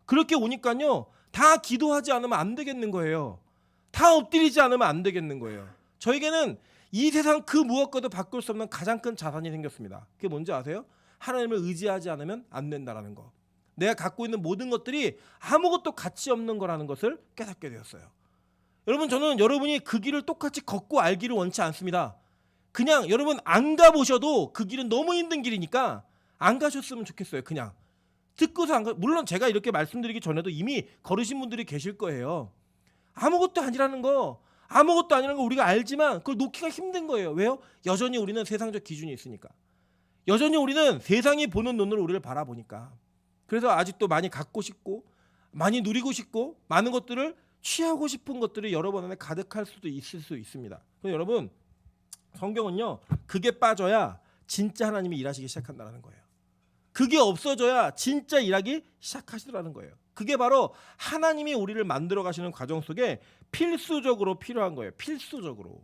그렇게 오니까요 다 기도하지 않으면 안 되겠는 거예요. 다 엎드리지 않으면 안 되겠는 거예요. 저에게는 이 세상 그 무엇과도 바꿀 수 없는 가장 큰 자산이 생겼습니다. 그게 뭔지 아세요? 하나님을 의지하지 않으면 안 된다라는 거. 내가 갖고 있는 모든 것들이 아무것도 가치 없는 거라는 것을 깨닫게 되었어요. 여러분 저는 여러분이 그 길을 똑같이 걷고 알기를 원치 않습니다. 그냥 여러분 안 가보셔도 그 길은 너무 힘든 길이니까 안 가셨으면 좋겠어요. 그냥 듣고서 안 가. 물론 제가 이렇게 말씀드리기 전에도 이미 걸으신 분들이 계실 거예요. 아무것도 아니라는 거 우리가 알지만 그걸 놓기가 힘든 거예요. 왜요? 여전히 우리는 세상적 기준이 있으니까. 여전히 우리는 세상이 보는 눈으로 우리를 바라보니까. 그래서 아직도 많이 갖고 싶고 많이 누리고 싶고 많은 것들을 취하고 싶은 것들이 여러분 안에 가득할 수도 있을 수 있습니다. 그럼 여러분 성경은요 그게 빠져야 진짜 하나님이 일하시기 시작한다는 거예요. 그게 없어져야 진짜 일하기 시작하시더라는 거예요. 그게 바로 하나님이 우리를 만들어 가시는 과정 속에 필수적으로 필요한 거예요. 필수적으로.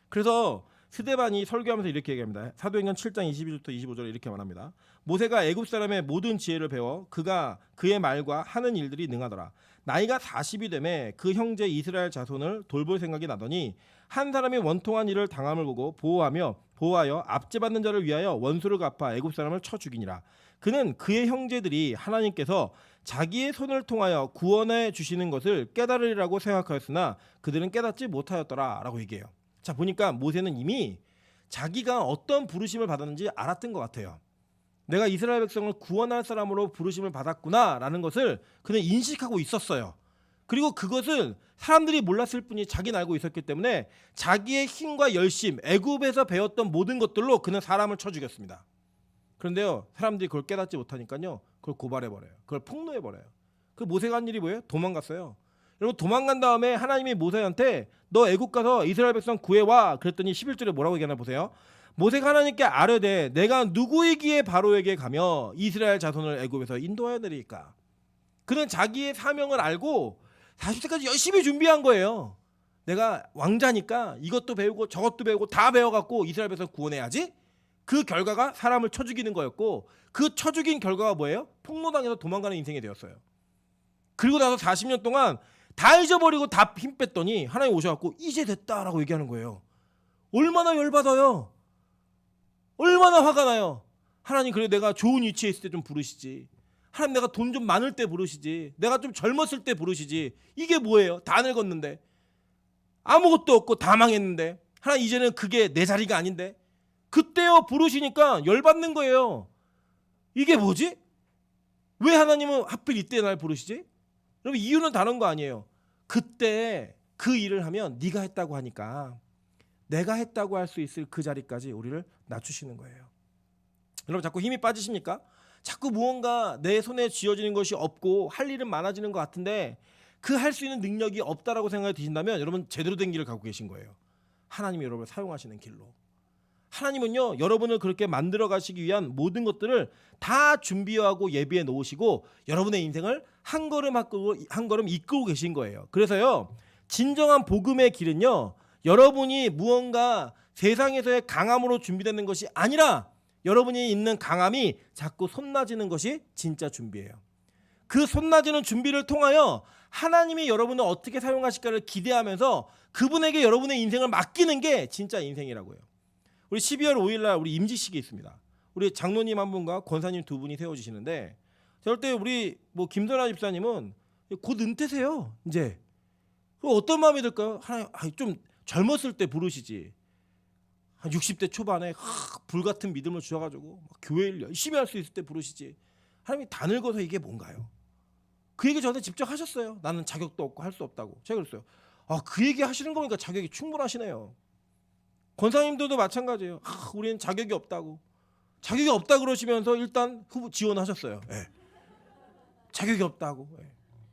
그래서 스데반이 설교하면서 이렇게 얘기합니다. 사도행전 7장 22절부터 25절 이렇게 말합니다. 모세가 애굽 사람의 모든 지혜를 배워 그가 그의 말과 하는 일들이 능하더라. 나이가 40이 되매 그 형제 이스라엘 자손을 돌볼 생각이 나더니 한 사람이 원통한 일을 당함을 보고 보호하여 압제받는 자를 위하여 원수를 갚아 애굽 사람을 쳐 죽이니라. 그는 그의 형제들이 하나님께서 자기의 손을 통하여 구원해 주시는 것을 깨달으리라고 생각하였으나 그들은 깨닫지 못하였더라라고 얘기해요. 자, 보니까 모세는 이미 자기가 어떤 부르심을 받았는지 알았던 것 같아요. 내가 이스라엘 백성을 구원할 사람으로 부르심을 받았구나라는 것을 그는 인식하고 있었어요. 그리고 그것을 사람들이 몰랐을 뿐이 자기는 알고 있었기 때문에 자기의 힘과 열심, 애굽에서 배웠던 모든 것들로 그는 사람을 쳐 죽였습니다. 그런데요, 사람들이 그걸 깨닫지 못하니까요, 그걸 고발해버려요. 그걸 폭로해버려요. 그 모세가 한 일이 뭐예요? 도망갔어요. 여러분, 도망간 다음에 하나님이 모세한테 너 애굽 가서 이스라엘 백성 구해와 그랬더니 11절에 뭐라고 얘기하나 보세요. 모세가 하나님께 아뢰되 내가 누구이기에 바로에게 가며 이스라엘 자손을 애굽에서 인도하여 내리까. 그는 자기의 사명을 알고 40세까지 열심히 준비한 거예요. 내가 왕자니까 이것도 배우고 저것도 배우고 다 배워갖고 이스라엘 백성 구원해야지. 그 결과가 사람을 쳐 죽이는 거였고 그 쳐 죽인 결과가 뭐예요? 폭로당해서 도망가는 인생이 되었어요. 그리고 나서 40년 동안 다 잊어버리고 다 힘 뺐더니 하나님 오셔갖고 이제 됐다라고 얘기하는 거예요. 얼마나 열받아요. 얼마나 화가 나요. 하나님, 그래 내가 좋은 위치에 있을 때 좀 부르시지. 하나님, 내가 돈 좀 많을 때 부르시지. 내가 좀 젊었을 때 부르시지. 이게 뭐예요? 다 늙었는데 아무것도 없고 다 망했는데 하나님, 이제는 그게 내 자리가 아닌데 그때요 부르시니까 열받는 거예요. 이게 뭐지? 왜 하나님은 하필 이때 날 부르시지? 여러분, 이유는 다른 거 아니에요. 그때 그 일을 하면 네가 했다고 하니까 내가 했다고 할 수 있을 그 자리까지 우리를 낮추시는 거예요. 여러분, 자꾸 힘이 빠지십니까? 자꾸 무언가 내 손에 쥐어지는 것이 없고 할 일은 많아지는 것 같은데 그 할 수 있는 능력이 없다라고 생각이 드신다면 여러분 제대로 된 길을 가고 계신 거예요. 하나님이 여러분을 사용하시는 길로. 하나님은요, 여러분을 그렇게 만들어 가시기 위한 모든 것들을 다 준비하고 예비해 놓으시고 여러분의 인생을 한 걸음 한 걸음 이끌고 계신 거예요. 그래서요, 진정한 복음의 길은요, 여러분이 무언가 세상에서의 강함으로 준비되는 것이 아니라 여러분이 있는 강함이 자꾸 솟나지는 것이 진짜 준비예요. 그 솟나지는 준비를 통하여 하나님이 여러분을 어떻게 사용하실까를 기대하면서 그분에게 여러분의 인생을 맡기는 게 진짜 인생이라고요. 우리 12월 5일날 우리 임직식이 있습니다. 우리 장로님 한 분과 권사님 두 분이 세워지시는데 저럴 때 우리 김선아 집사님은 곧 은퇴세요. 이제 어떤 마음이 들까요? 하나님, 좀 젊었을 때 부르시지. 한 60대 초반에 불같은 믿음을 주셔가지고 교회 일 열심히 할 수 있을 때 부르시지. 하나님이 다 늙어서 이게 뭔가요? 그 얘기 저한테 직접 하셨어요. 나는 자격도 없고 할 수 없다고. 제가 그랬어요. 그 얘기 하시는 거니까 자격이 충분하시네요. 권사님들도 마찬가지예요. 우리는 자격이 없다고. 자격이 없다 그러시면서 일단 후보 지원하셨어요. 네. 자격이 없다고. 네.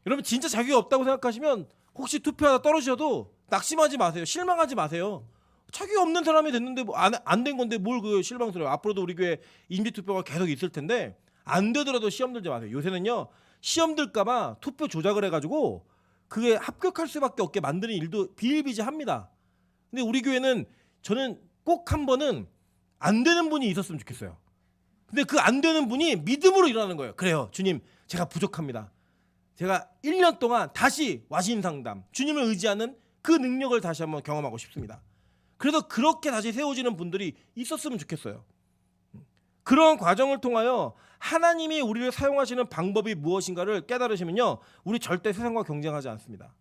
여러분, 진짜 자격이 없다고 생각하시면 혹시 투표하다 떨어지셔도 낙심하지 마세요. 실망하지 마세요. 자격이 없는 사람이 됐는데 안 된 건데 뭘 그 실망스러워요. 앞으로도 우리 교회 인지투표가 계속 있을 텐데 안 되더라도 시험 들지 마세요. 요새는요, 시험 들까봐 투표 조작을 해가지고 그게 합격할 수밖에 없게 만드는 일도 비일비재합니다. 근데 우리 교회는 저는 꼭 한 번은 안 되는 분이 있었으면 좋겠어요. 근데 그 안 되는 분이 믿음으로 일어나는 거예요. 그래요, 주님, 제가 부족합니다. 제가 1년 동안 다시 와신상담, 주님을 의지하는 그 능력을 다시 한번 경험하고 싶습니다. 그래서 그렇게 다시 세워지는 분들이 있었으면 좋겠어요. 그런 과정을 통하여 하나님이 우리를 사용하시는 방법이 무엇인가를 깨달으시면요, 우리 절대 세상과 경쟁하지 않습니다.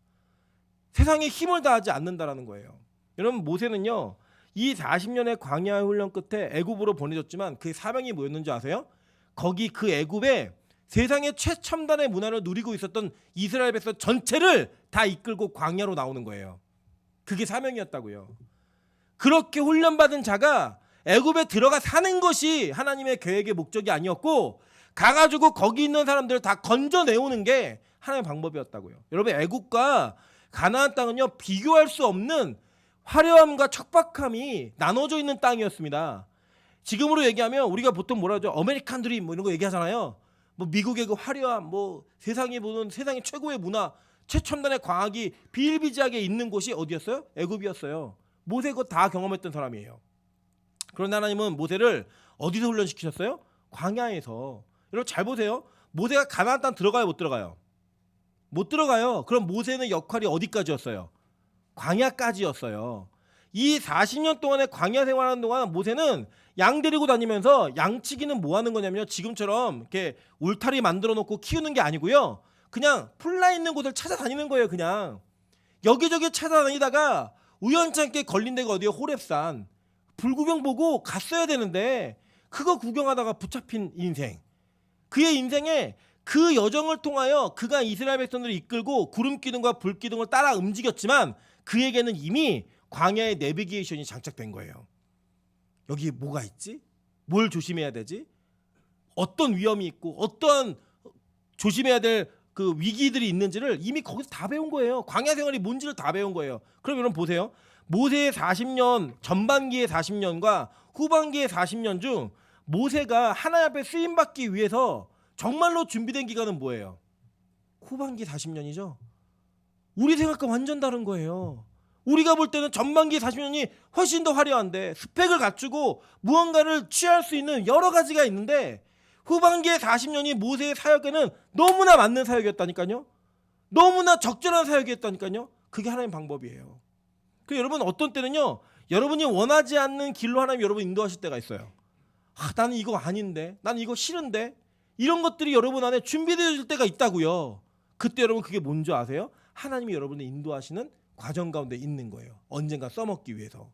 세상에 힘을 다하지 않는다라는 거예요. 여러분, 모세는요, 이 40년의 광야 훈련 끝에 애굽으로 보내졌지만 그 사명이 뭐였는지 아세요? 거기 그 애굽에 세상의 최첨단의 문화를 누리고 있었던 이스라엘 백성 전체를 다 이끌고 광야로 나오는 거예요. 그게 사명이었다고요. 그렇게 훈련받은 자가 애굽에 들어가 사는 것이 하나님의 계획의 목적이 아니었고, 가가지고 거기 있는 사람들을 다 건져내오는 게 하나님의 방법이었다고요. 여러분, 애굽과 가나안 땅은요, 비교할 수 없는 화려함과 척박함이 나눠져 있는 땅이었습니다. 지금으로 얘기하면 우리가 보통 뭐라 하죠? 아메리칸 드림 이런 거 얘기하잖아요. 미국의 그 화려함, 세상이 보는 세상의 최고의 문화, 최첨단의 과학이 비일비재하게 있는 곳이 어디였어요? 애굽이었어요. 모세 그거 다 경험했던 사람이에요. 그런데 하나님은 모세를 어디서 훈련시키셨어요? 광야에서. 여러분 잘 보세요. 모세가 가나안 땅 들어가요, 못 들어가요? 못 들어가요. 그럼 모세는 역할이 어디까지였어요? 광야까지였어요. 이 40년 동안의 광야 생활하는 동안 모세는 양 데리고 다니면서 양치기는 뭐 하는 거냐면요. 지금처럼 이렇게 울타리 만들어 놓고 키우는 게 아니고요. 그냥 풀나 있는 곳을 찾아다니는 거예요. 그냥 여기저기 찾아다니다가 우연찮게 걸린 데가 어디요? 호렙산. 불구경 보고 갔어야 되는데 그거 구경하다가 붙잡힌 인생. 그의 인생에 그 여정을 통하여 그가 이스라엘 백성들을 이끌고 구름 기둥과 불 기둥을 따라 움직였지만 그에게는 이미 광야의 내비게이션이 장착된 거예요. 여기 뭐가 있지? 뭘 조심해야 되지? 어떤 위험이 있고 어떤 조심해야 될 그 위기들이 있는지를 이미 거기서 다 배운 거예요. 광야 생활이 뭔지를 다 배운 거예요. 그럼 여러분 보세요. 모세의 40년, 전반기의 40년과 후반기의 40년 중 모세가 하나님 앞에 쓰임 받기 위해서 정말로 준비된 기간은 뭐예요? 후반기 40년이죠. 우리 생각과 완전 다른 거예요. 우리가 볼 때는 전반기 40년이 훨씬 더 화려한데 스펙을 갖추고 무언가를 취할 수 있는 여러 가지가 있는데 후반기의 40년이 모세의 사역에는 너무나 맞는 사역이었다니까요. 너무나 적절한 사역이었다니까요. 그게 하나님 방법이에요. 그 여러분 어떤 때는요. 여러분이 원하지 않는 길로 하나님 여러분 인도하실 때가 있어요. 나는 이거 아닌데. 나는 이거 싫은데. 이런 것들이 여러분 안에 준비되어질 때가 있다고요. 그때 여러분 그게 뭔지 아세요? 하나님이 여러분을 인도하시는 과정 가운데 있는 거예요. 언젠가 써먹기 위해서.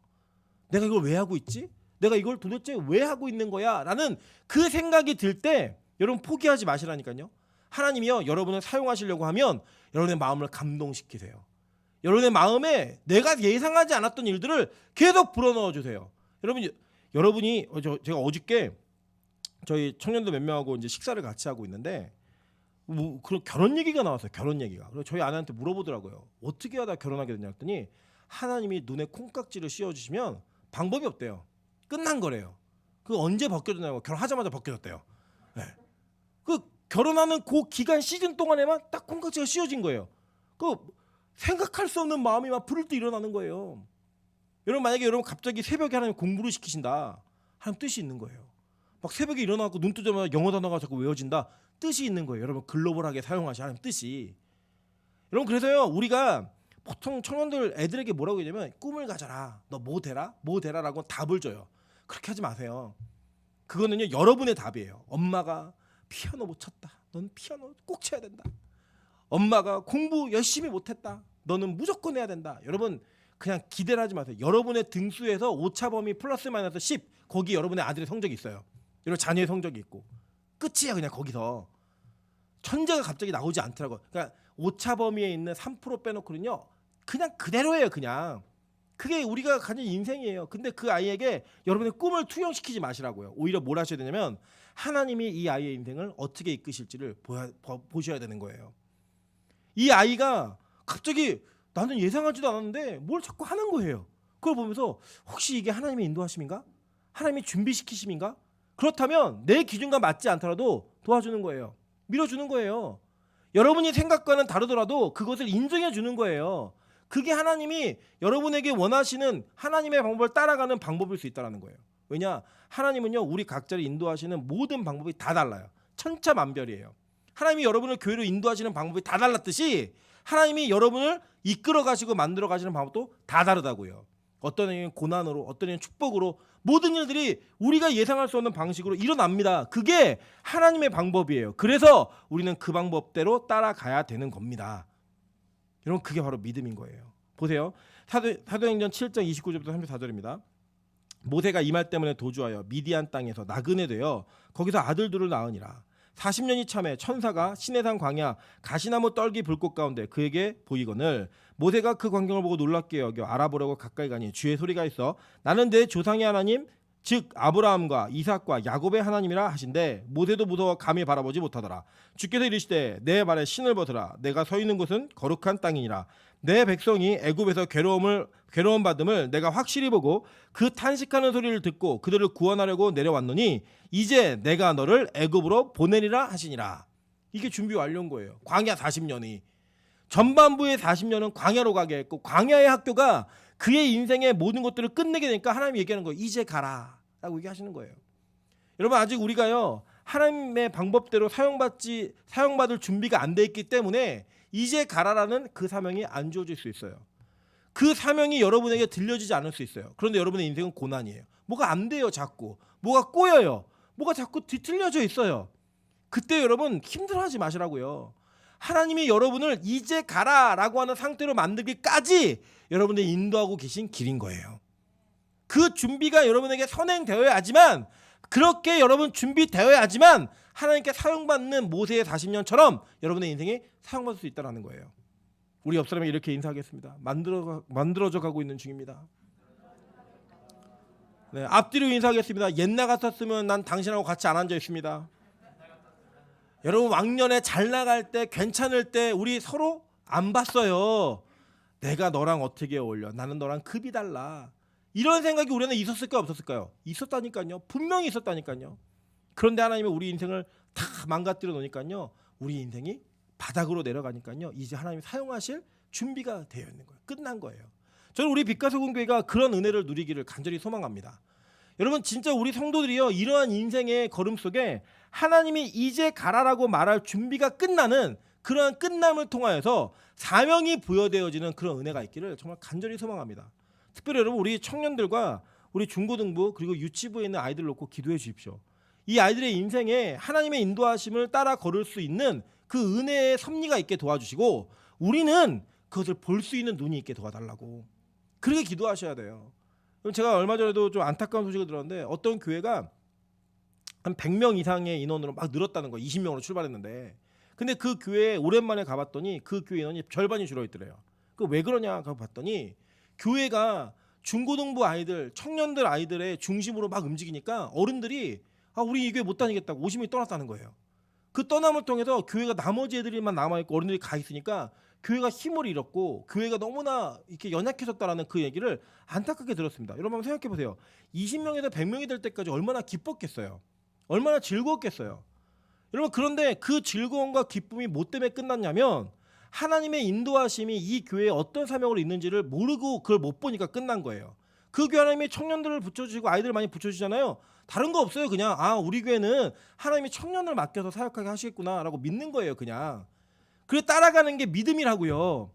내가 이걸 왜 하고 있지? 내가 이걸 도대체 왜 하고 있는 거야? 라는 그 생각이 들 때 여러분 포기하지 마시라니까요. 하나님이요 여러분을 사용하시려고 하면 여러분의 마음을 감동시키세요. 여러분의 마음에 내가 예상하지 않았던 일들을 계속 불어넣어 주세요. 여러분이 제가 어저께 저희 청년들 몇 명하고 이제 식사를 같이 하고 있는데 뭐 그런 결혼 얘기가 나왔어요. 결혼 얘기가. 그래서 저희 아내한테 물어보더라고요. 어떻게 하다 결혼하게 됐냐 했더니 하나님이 눈에 콩깍지를 씌워주시면 방법이 없대요. 끝난 거래요. 그 언제 벗겨졌냐고 결혼하자마자 벗겨졌대요. 네. 그 결혼하는 그 기간 시즌 동안에만 딱 콩깍지가 씌워진 거예요. 그 생각할 수 없는 마음이 막 부를 때 일어나는 거예요. 여러분 만약에 여러분 갑자기 새벽에 하나님 공부를 시키신다. 하나님 뜻이 있는 거예요. 막 새벽에 일어나고 눈 뜨자마자 영어 단어가 자꾸 외워진다. 뜻이 있는 거예요. 여러분 글로벌하게 사용하시 하나님 뜻이. 여러분 그래서요 우리가 보통 청년들 애들에게 뭐라고 얘기하냐면 꿈을 가져라. 너 뭐 되라? 뭐 되라라고 답을 줘요. 그렇게 하지 마세요. 그거는요 여러분의 답이에요. 엄마가 피아노 못 쳤다. 넌 피아노 꼭 쳐야 된다. 엄마가 공부 열심히 못했다. 너는 무조건 해야 된다. 여러분 그냥 기대를 하지 마세요. 여러분의 등수에서 오차범위 플러스 마이너스 10 거기 여러분의 아들의 성적이 있어요. 여러분 자녀의 성적이 있고 끝이야. 그냥 거기서 천재가 갑자기 나오지 않더라고요. 그러니까 오차범위에 있는 3% 빼놓고는요 그냥 그대로예요. 그냥 그게 우리가 가진 인생이에요. 근데 그 아이에게 여러분의 꿈을 투영시키지 마시라고요. 오히려 뭘 하셔야 되냐면 하나님이 이 아이의 인생을 어떻게 이끄실지를 보셔야 되는 거예요. 이 아이가 갑자기 나는 예상하지도 않았는데 뭘 자꾸 하는 거예요. 그걸 보면서 혹시 이게 하나님의 인도하심인가? 하나님이 준비시키심인가? 그렇다면 내 기준과 맞지 않더라도 도와주는 거예요. 밀어주는 거예요. 여러분이 생각과는 다르더라도 그것을 인정해 주는 거예요. 그게 하나님이 여러분에게 원하시는 하나님의 방법을 따라가는 방법일 수 있다는 거예요. 왜냐? 하나님은요 우리 각자를 인도하시는 모든 방법이 다 달라요. 천차만별이에요. 하나님이 여러분을 교회로 인도하시는 방법이 다 달랐듯이 하나님이 여러분을 이끌어 가시고 만들어 가시는 방법도 다 다르다고요. 어떤 애는 고난으로, 어떤 애는 축복으로 모든 일들이 우리가 예상할 수 없는 방식으로 일어납니다. 그게 하나님의 방법이에요. 그래서 우리는 그 방법대로 따라가야 되는 겁니다. 여러분 그게 바로 믿음인 거예요. 보세요. 사도행전 7장 29절부터 34절입니다. 모세가 이 말 때문에 도주하여 미디안 땅에서 나그네 되어 거기서 아들들을 낳으니라. 40년이 참에 천사가 시내산 광야 가시나무 떨기 불꽃 가운데 그에게 보이거늘 모세가 그 광경을 보고 놀랍게 여겨 알아보려고 가까이 가니 주의 소리가 있어 나는 내 조상의 하나님 즉 아브라함과 이삭과 야곱의 하나님이라 하신대 모세도 무서워 감히 바라보지 못하더라. 주께서 이르시되 내 발에 신을 벗으라. 내가 서 있는 곳은 거룩한 땅이니라. 내 백성이 애굽에서 괴로움 받음을 내가 확실히 보고 그 탄식하는 소리를 듣고 그들을 구원하려고 내려왔노니 이제 내가 너를 애굽으로 보내리라 하시니라. 이게 준비 완료인 거예요. 광야 40년이 전반부의 40년은 광야로 가게 했고 광야의 학교가 그의 인생의 모든 것들을 끝내게 되니까 하나님이 얘기하는 거예요. 이제 가라 라고 얘기하시는 거예요. 여러분 아직 우리가요 하나님의 방법대로 사용받을 준비가 안 돼 있기 때문에 이제 가라라는 그 사명이 안 주어질 수 있어요. 그 사명이 여러분에게 들려지지 않을 수 있어요. 그런데 여러분의 인생은 고난이에요. 뭐가 안 돼요 자꾸. 뭐가 꼬여요. 뭐가 자꾸 뒤틀려져 있어요. 그때 여러분 힘들어하지 마시라고요. 하나님이 여러분을 이제 가라라고 하는 상태로 만들기까지 여러분을 인도하고 계신 길인 거예요. 그 준비가 여러분에게 선행되어야 하지만 그렇게 여러분 준비되어야 하지만 하나님께 사용받는 모세의 40년처럼 여러분의 인생이 사용받을 수 있다는 거예요. 우리 옆 사람이 이렇게 인사하겠습니다. 만들어져 가고 있는 중입니다. 네, 앞뒤로 인사하겠습니다. 옛날 같았으면 난 당신하고 같이 안 앉아 있습니다. 여러분 왕년에 잘 나갈 때 괜찮을 때 우리 서로 안 봤어요. 내가 너랑 어떻게 어울려? 나는 너랑 급이 달라. 이런 생각이 우리 안에 있었을까요? 없었을까요? 있었다니까요. 분명히 있었다니까요. 그런데 하나님은 우리 인생을 다 망가뜨려 놓으니까요. 우리 인생이 바닥으로 내려가니까요. 이제 하나님이 사용하실 준비가 되어 있는 거예요. 끝난 거예요. 저는 우리 빛가서공교회가 그런 은혜를 누리기를 간절히 소망합니다. 여러분 진짜 우리 성도들이요. 이러한 인생의 걸음 속에 하나님이 이제 가라라고 말할 준비가 끝나는 그러한 끝남을 통하여서 사명이 부여되어지는 그런 은혜가 있기를 정말 간절히 소망합니다. 특별히 여러분 우리 청년들과 우리 중고등부 그리고 유치부에 있는 아이들 놓고 기도해 주십시오. 이 아이들의 인생에 하나님의 인도하심을 따라 걸을 수 있는 그 은혜의 섭리가 있게 도와주시고 우리는 그것을 볼 수 있는 눈이 있게 도와달라고 그렇게 기도하셔야 돼요. 제가 얼마 전에도 좀 안타까운 소식을 들었는데 어떤 교회가 한 100명 이상의 인원으로 막 늘었다는 거예요. 20명으로 출발했는데 근데 그 교회에 오랜만에 가봤더니 그 교회 인원이 절반이 줄어있더래요. 그 왜 그러냐 가봤더니 교회가 중고등부 아이들, 청년들 아이들의 중심으로 막 움직이니까 어른들이 우리 이 교회 못 다니겠다고 50명이 떠났다는 거예요. 그 떠남을 통해서 교회가 나머지 애들만 남아있고 어른들이 가 있으니까 교회가 힘을 잃었고 교회가 너무나 이렇게 연약해졌다라는 그 얘기를 안타깝게 들었습니다. 여러분 한번 생각해 보세요. 20명에서 100명이 될 때까지 얼마나 기뻤겠어요. 얼마나 즐거웠겠어요. 여러분 그런데 그 즐거움과 기쁨이 뭐 때문에 끝났냐면 하나님의 인도하심이 이 교회에 어떤 사명으로 있는지를 모르고 그걸 못 보니까 끝난 거예요. 그 교회 하나님이 청년들을 붙여주시고 아이들 많이 붙여주시잖아요. 다른 거 없어요. 그냥 우리 교회는 하나님이 청년을 맡겨서 사역하게 하시겠구나라고 믿는 거예요. 그냥. 그래 따라가는 게 믿음이라고요.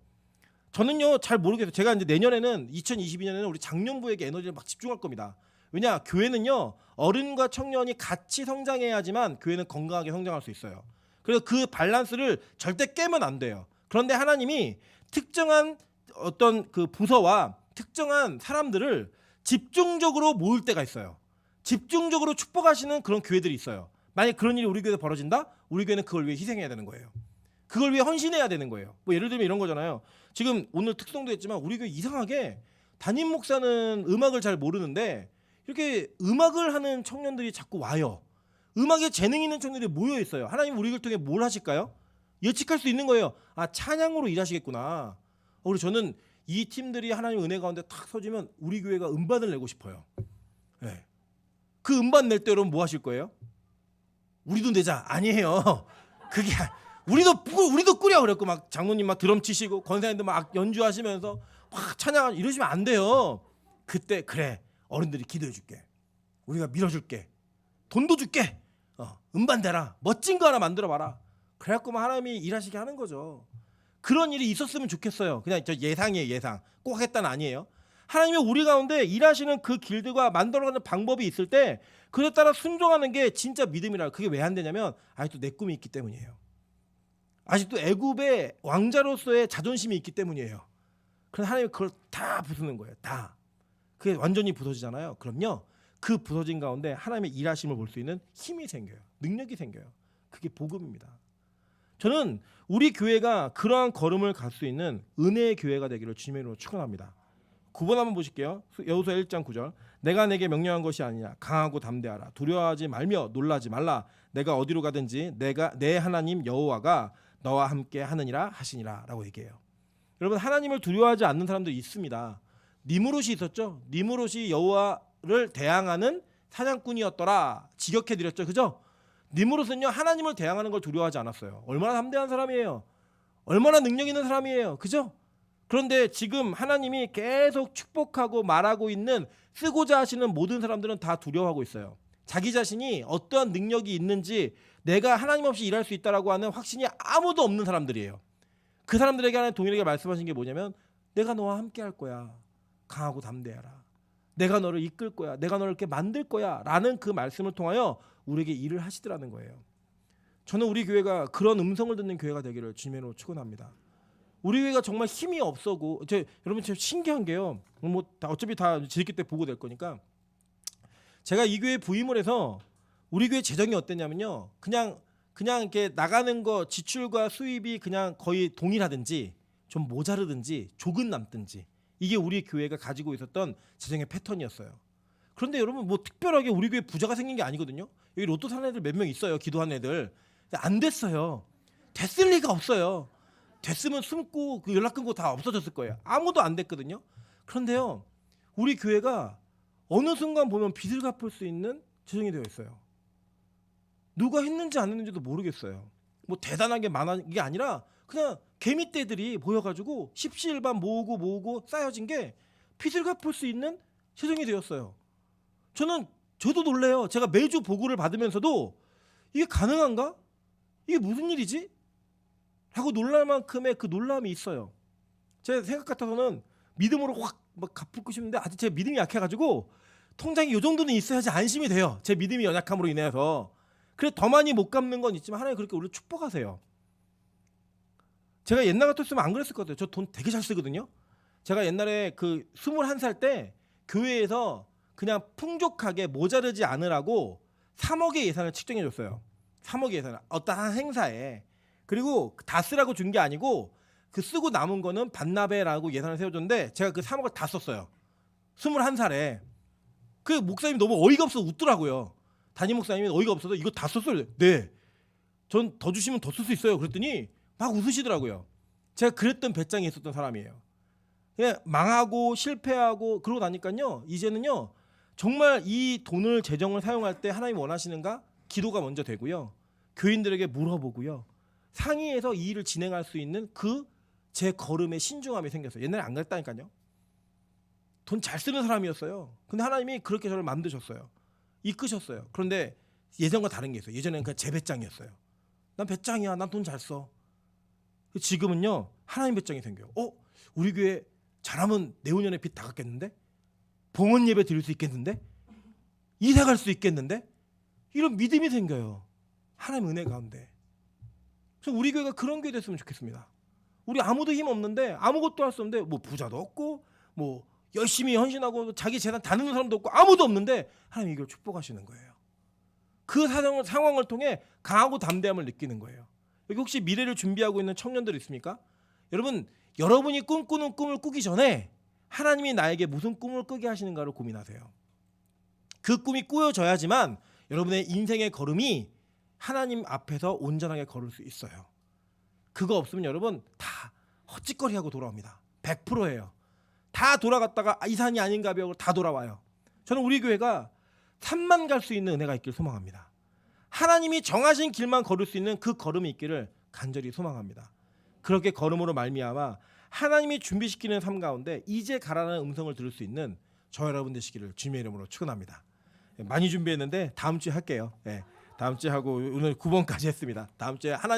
저는요 잘 모르겠어요. 제가 이제 내년에는 2022년에는 우리 장년부에게 에너지를 막 집중할 겁니다. 왜냐 교회는요 어른과 청년이 같이 성장해야지만 교회는 건강하게 성장할 수 있어요. 그래서 그 밸런스를 절대 깨면 안 돼요. 그런데 하나님이 특정한 어떤 그 부서와 특정한 사람들을 집중적으로 모을 때가 있어요. 집중적으로 축복하시는 그런 교회들이 있어요. 만약 그런 일이 우리 교회에서 벌어진다? 우리 교회는 그걸 위해 희생해야 되는 거예요. 그걸 위해 헌신해야 되는 거예요. 뭐 예를 들면 이런 거잖아요. 지금 오늘 특성도 했지만 우리 교회 이상하게 담임 목사는 음악을 잘 모르는데 이렇게 음악을 하는 청년들이 자꾸 와요. 음악에 재능 있는 청년들이 모여 있어요. 하나님 우리 교회를 통해 뭘 하실까요? 예측할 수 있는 거예요. 찬양으로 일하시겠구나. 그리고 저는 이 팀들이 하나님 은혜 가운데 탁 서지면 우리 교회가 음반을 내고 싶어요. 네. 그 음반 낼 때 여러분 뭐 하실 거예요? 우리도 내자. 아니에요. 그게 우리도 꾸려 그랬고 막 장로님 막 드럼 치시고 권사님들 막 연주하시면서 막 찬양 이러시면 안 돼요. 그때 그래 어른들이 기도해 줄게. 우리가 밀어줄게. 돈도 줄게. 음반 대라. 멋진 거 하나 만들어 봐라. 그래갖고만 하나님이 일하시게 하는 거죠. 그런 일이 있었으면 좋겠어요. 그냥 저 예상이에요. 예상. 꼭 하겠다는 아니에요. 하나님이 우리 가운데 일하시는 그 길들과 만들어가는 방법이 있을 때 그에 따라 순종하는 게 진짜 믿음이라. 그게 왜 안 되냐면 아직도 내 꿈이 있기 때문이에요. 아직도 애굽의 왕자로서의 자존심이 있기 때문이에요. 그래서 하나님이 그걸 다 부수는 거예요. 다. 그게 완전히 부서지잖아요. 그럼요. 그 부서진 가운데 하나님의 일하심을 볼 수 있는 힘이 생겨요. 능력이 생겨요. 그게 복음입니다. 저는 우리 교회가 그러한 걸음을 갈 수 있는 은혜의 교회가 되기를 주님의 이름으로 축원합니다. 9번 한번 보실게요. 여호수아 1장 9절. 내가 내게 명령한 것이 아니냐. 강하고 담대하라. 두려워하지 말며 놀라지 말라. 내가 어디로 가든지 내 하나님 여호와가 너와 함께 하느니라 하시니라 라고 얘기해요. 여러분 하나님을 두려워하지 않는 사람도 있습니다. 니무롯이 있었죠. 니무롯이 여호와를 대항하는 사냥꾼이었더라. 직역해드렸죠. 그죠? 니무롯은요 하나님을 대항하는 걸 두려워하지 않았어요. 얼마나 담대한 사람이에요. 얼마나 능력 있는 사람이에요. 그죠? 그런데 지금 하나님이 계속 축복하고 말하고 있는 쓰고자 하시는 모든 사람들은 다 두려워하고 있어요. 자기 자신이 어떠한 능력이 있는지 내가 하나님 없이 일할 수 있다라고 하는 확신이 아무도 없는 사람들이에요. 그 사람들에게 하나님 동일하게 말씀하신 게 뭐냐면 내가 너와 함께 할 거야. 강하고 담대하라. 내가 너를 이끌 거야. 내가 너를 이렇게 만들 거야. 라는 그 말씀을 통하여 우리에게 일을 하시더라는 거예요. 저는 우리 교회가 그런 음성을 듣는 교회가 되기를 주님으로 축원합니다. 우리 교회가 정말 힘이 없어고 여러분 참 신기한 게요. 어차피 다 지킬 때 보고 될 거니까 제가 이 교회 부임을 해서 우리 교회 재정이 어땠냐면요. 그냥 이렇게 나가는 거 지출과 수입이 그냥 거의 동일하든지 좀 모자르든지 조금 남든지 이게 우리 교회가 가지고 있었던 재정의 패턴이었어요. 그런데 여러분 특별하게 우리 교회 부자가 생긴 게 아니거든요. 여기 로또 사는 애들 몇 명 있어요. 기도하는 애들. 안 됐어요. 됐을 리가 없어요. 됐으면 숨고 그 연락 끊고 다 없어졌을 거예요. 아무도 안 됐거든요. 그런데요. 우리 교회가 어느 순간 보면 빚을 갚을 수 있는 재정이 되어 있어요. 누가 했는지 안 했는지도 모르겠어요. 대단하게 많은 게 아니라 그냥 개미떼들이 모여가지고 십시일반 모으고 쌓여진 게 빚을 갚을 수 있는 재정이 되었어요. 저도 놀래요. 제가 매주 보고를 받으면서도 이게 가능한가? 이게 무슨 일이지? 하고 놀랄 만큼의 그 놀람이 있어요. 제 생각 같아서는 믿음으로 확 갚고 싶은데 아직 제 믿음이 약해가지고 통장이 이 정도는 있어야지 안심이 돼요. 제 믿음이 연약함으로 인해서. 그래 더 많이 못 갚는 건 있지만 하나님 그렇게 우리를 축복하세요. 제가 옛날 같았으면 안 그랬을 것 같아요. 저 돈 되게 잘 쓰거든요. 제가 옛날에 그 21살 때 교회에서 그냥 풍족하게 모자르지 않으라고 3억의 예산을 측정해 줬어요. 3억의 예산을 어떠한 행사에. 그리고 다 쓰라고 준 게 아니고 그 쓰고 남은 거는 반납해라고 예산을 세워줬는데 제가 그 3억을 다 썼어요. 21살에. 그 목사님이 너무 어이가 없어서 웃더라고요. 담임 목사님이 어이가 없어서 이거 다 썼어요. 네. 전 더 주시면 더 쓸 수 있어요. 그랬더니 막 웃으시더라고요. 제가 그랬던 배짱이 있었던 사람이에요. 그냥 망하고 실패하고 그러고 나니까요. 이제는요. 정말 이 돈을 재정을 사용할 때 하나님 원하시는가? 기도가 먼저 되고요. 교인들에게 물어보고요. 상의해서 이 일을 진행할 수 있는 그 제 걸음에 신중함이 생겼어요. 옛날에 안 그랬다니까요. 돈 잘 쓰는 사람이었어요. 근데 하나님이 그렇게 저를 만드셨어요. 이끄셨어요. 그런데 예전과 다른 게 있어요. 예전에는 그냥 제 배짱이었어요. 난 배짱이야. 난 돈 잘 써. 지금은요. 하나님 배짱이 생겨요. 우리 교회 잘하면 내후년에 빚 다 갚겠는데? 봉헌 예배 드릴 수 있겠는데? 이사 갈 수 있겠는데? 이런 믿음이 생겨요. 하나님 은혜 가운데. 그래서 우리 교회가 그런 교회 됐으면 좋겠습니다. 우리 아무도 힘 없는데 아무것도 할 수 없는데 부자도 없고 열심히 헌신하고 자기 재산 다 넣는 사람도 없고 아무도 없는데 하나님 이걸 축복하시는 거예요. 그 상황을 통해 강하고 담대함을 느끼는 거예요. 여기 혹시 미래를 준비하고 있는 청년들 있습니까? 여러분이 꿈꾸는 꿈을 꾸기 전에 하나님이 나에게 무슨 꿈을 꾸게 하시는가를 고민하세요. 그 꿈이 꾸어져야지만 여러분의 인생의 걸음이 하나님 앞에서 온전하게 걸을 수 있어요. 그거 없으면 여러분 다 헛짓거리하고 돌아옵니다. 100%예요. 다 돌아갔다가 이 산이 아닌가 벽으로 다 돌아와요. 저는 우리 교회가 산만 갈 수 있는 은혜가 있길 소망합니다. 하나님이 정하신 길만 걸을 수 있는 그 걸음이 있기를 간절히 소망합니다. 그렇게 걸음으로 말미암아 하나님이 준비시키는 삶 가운데 이제 가라는 음성을 들을 수 있는 저 여러분 되시기를 주님의 이름으로 축원합니다. 많이 준비했는데 다음 주에 할게요. 다음 주에 하고 오늘 9번까지 했습니다. 다음 주에 하나님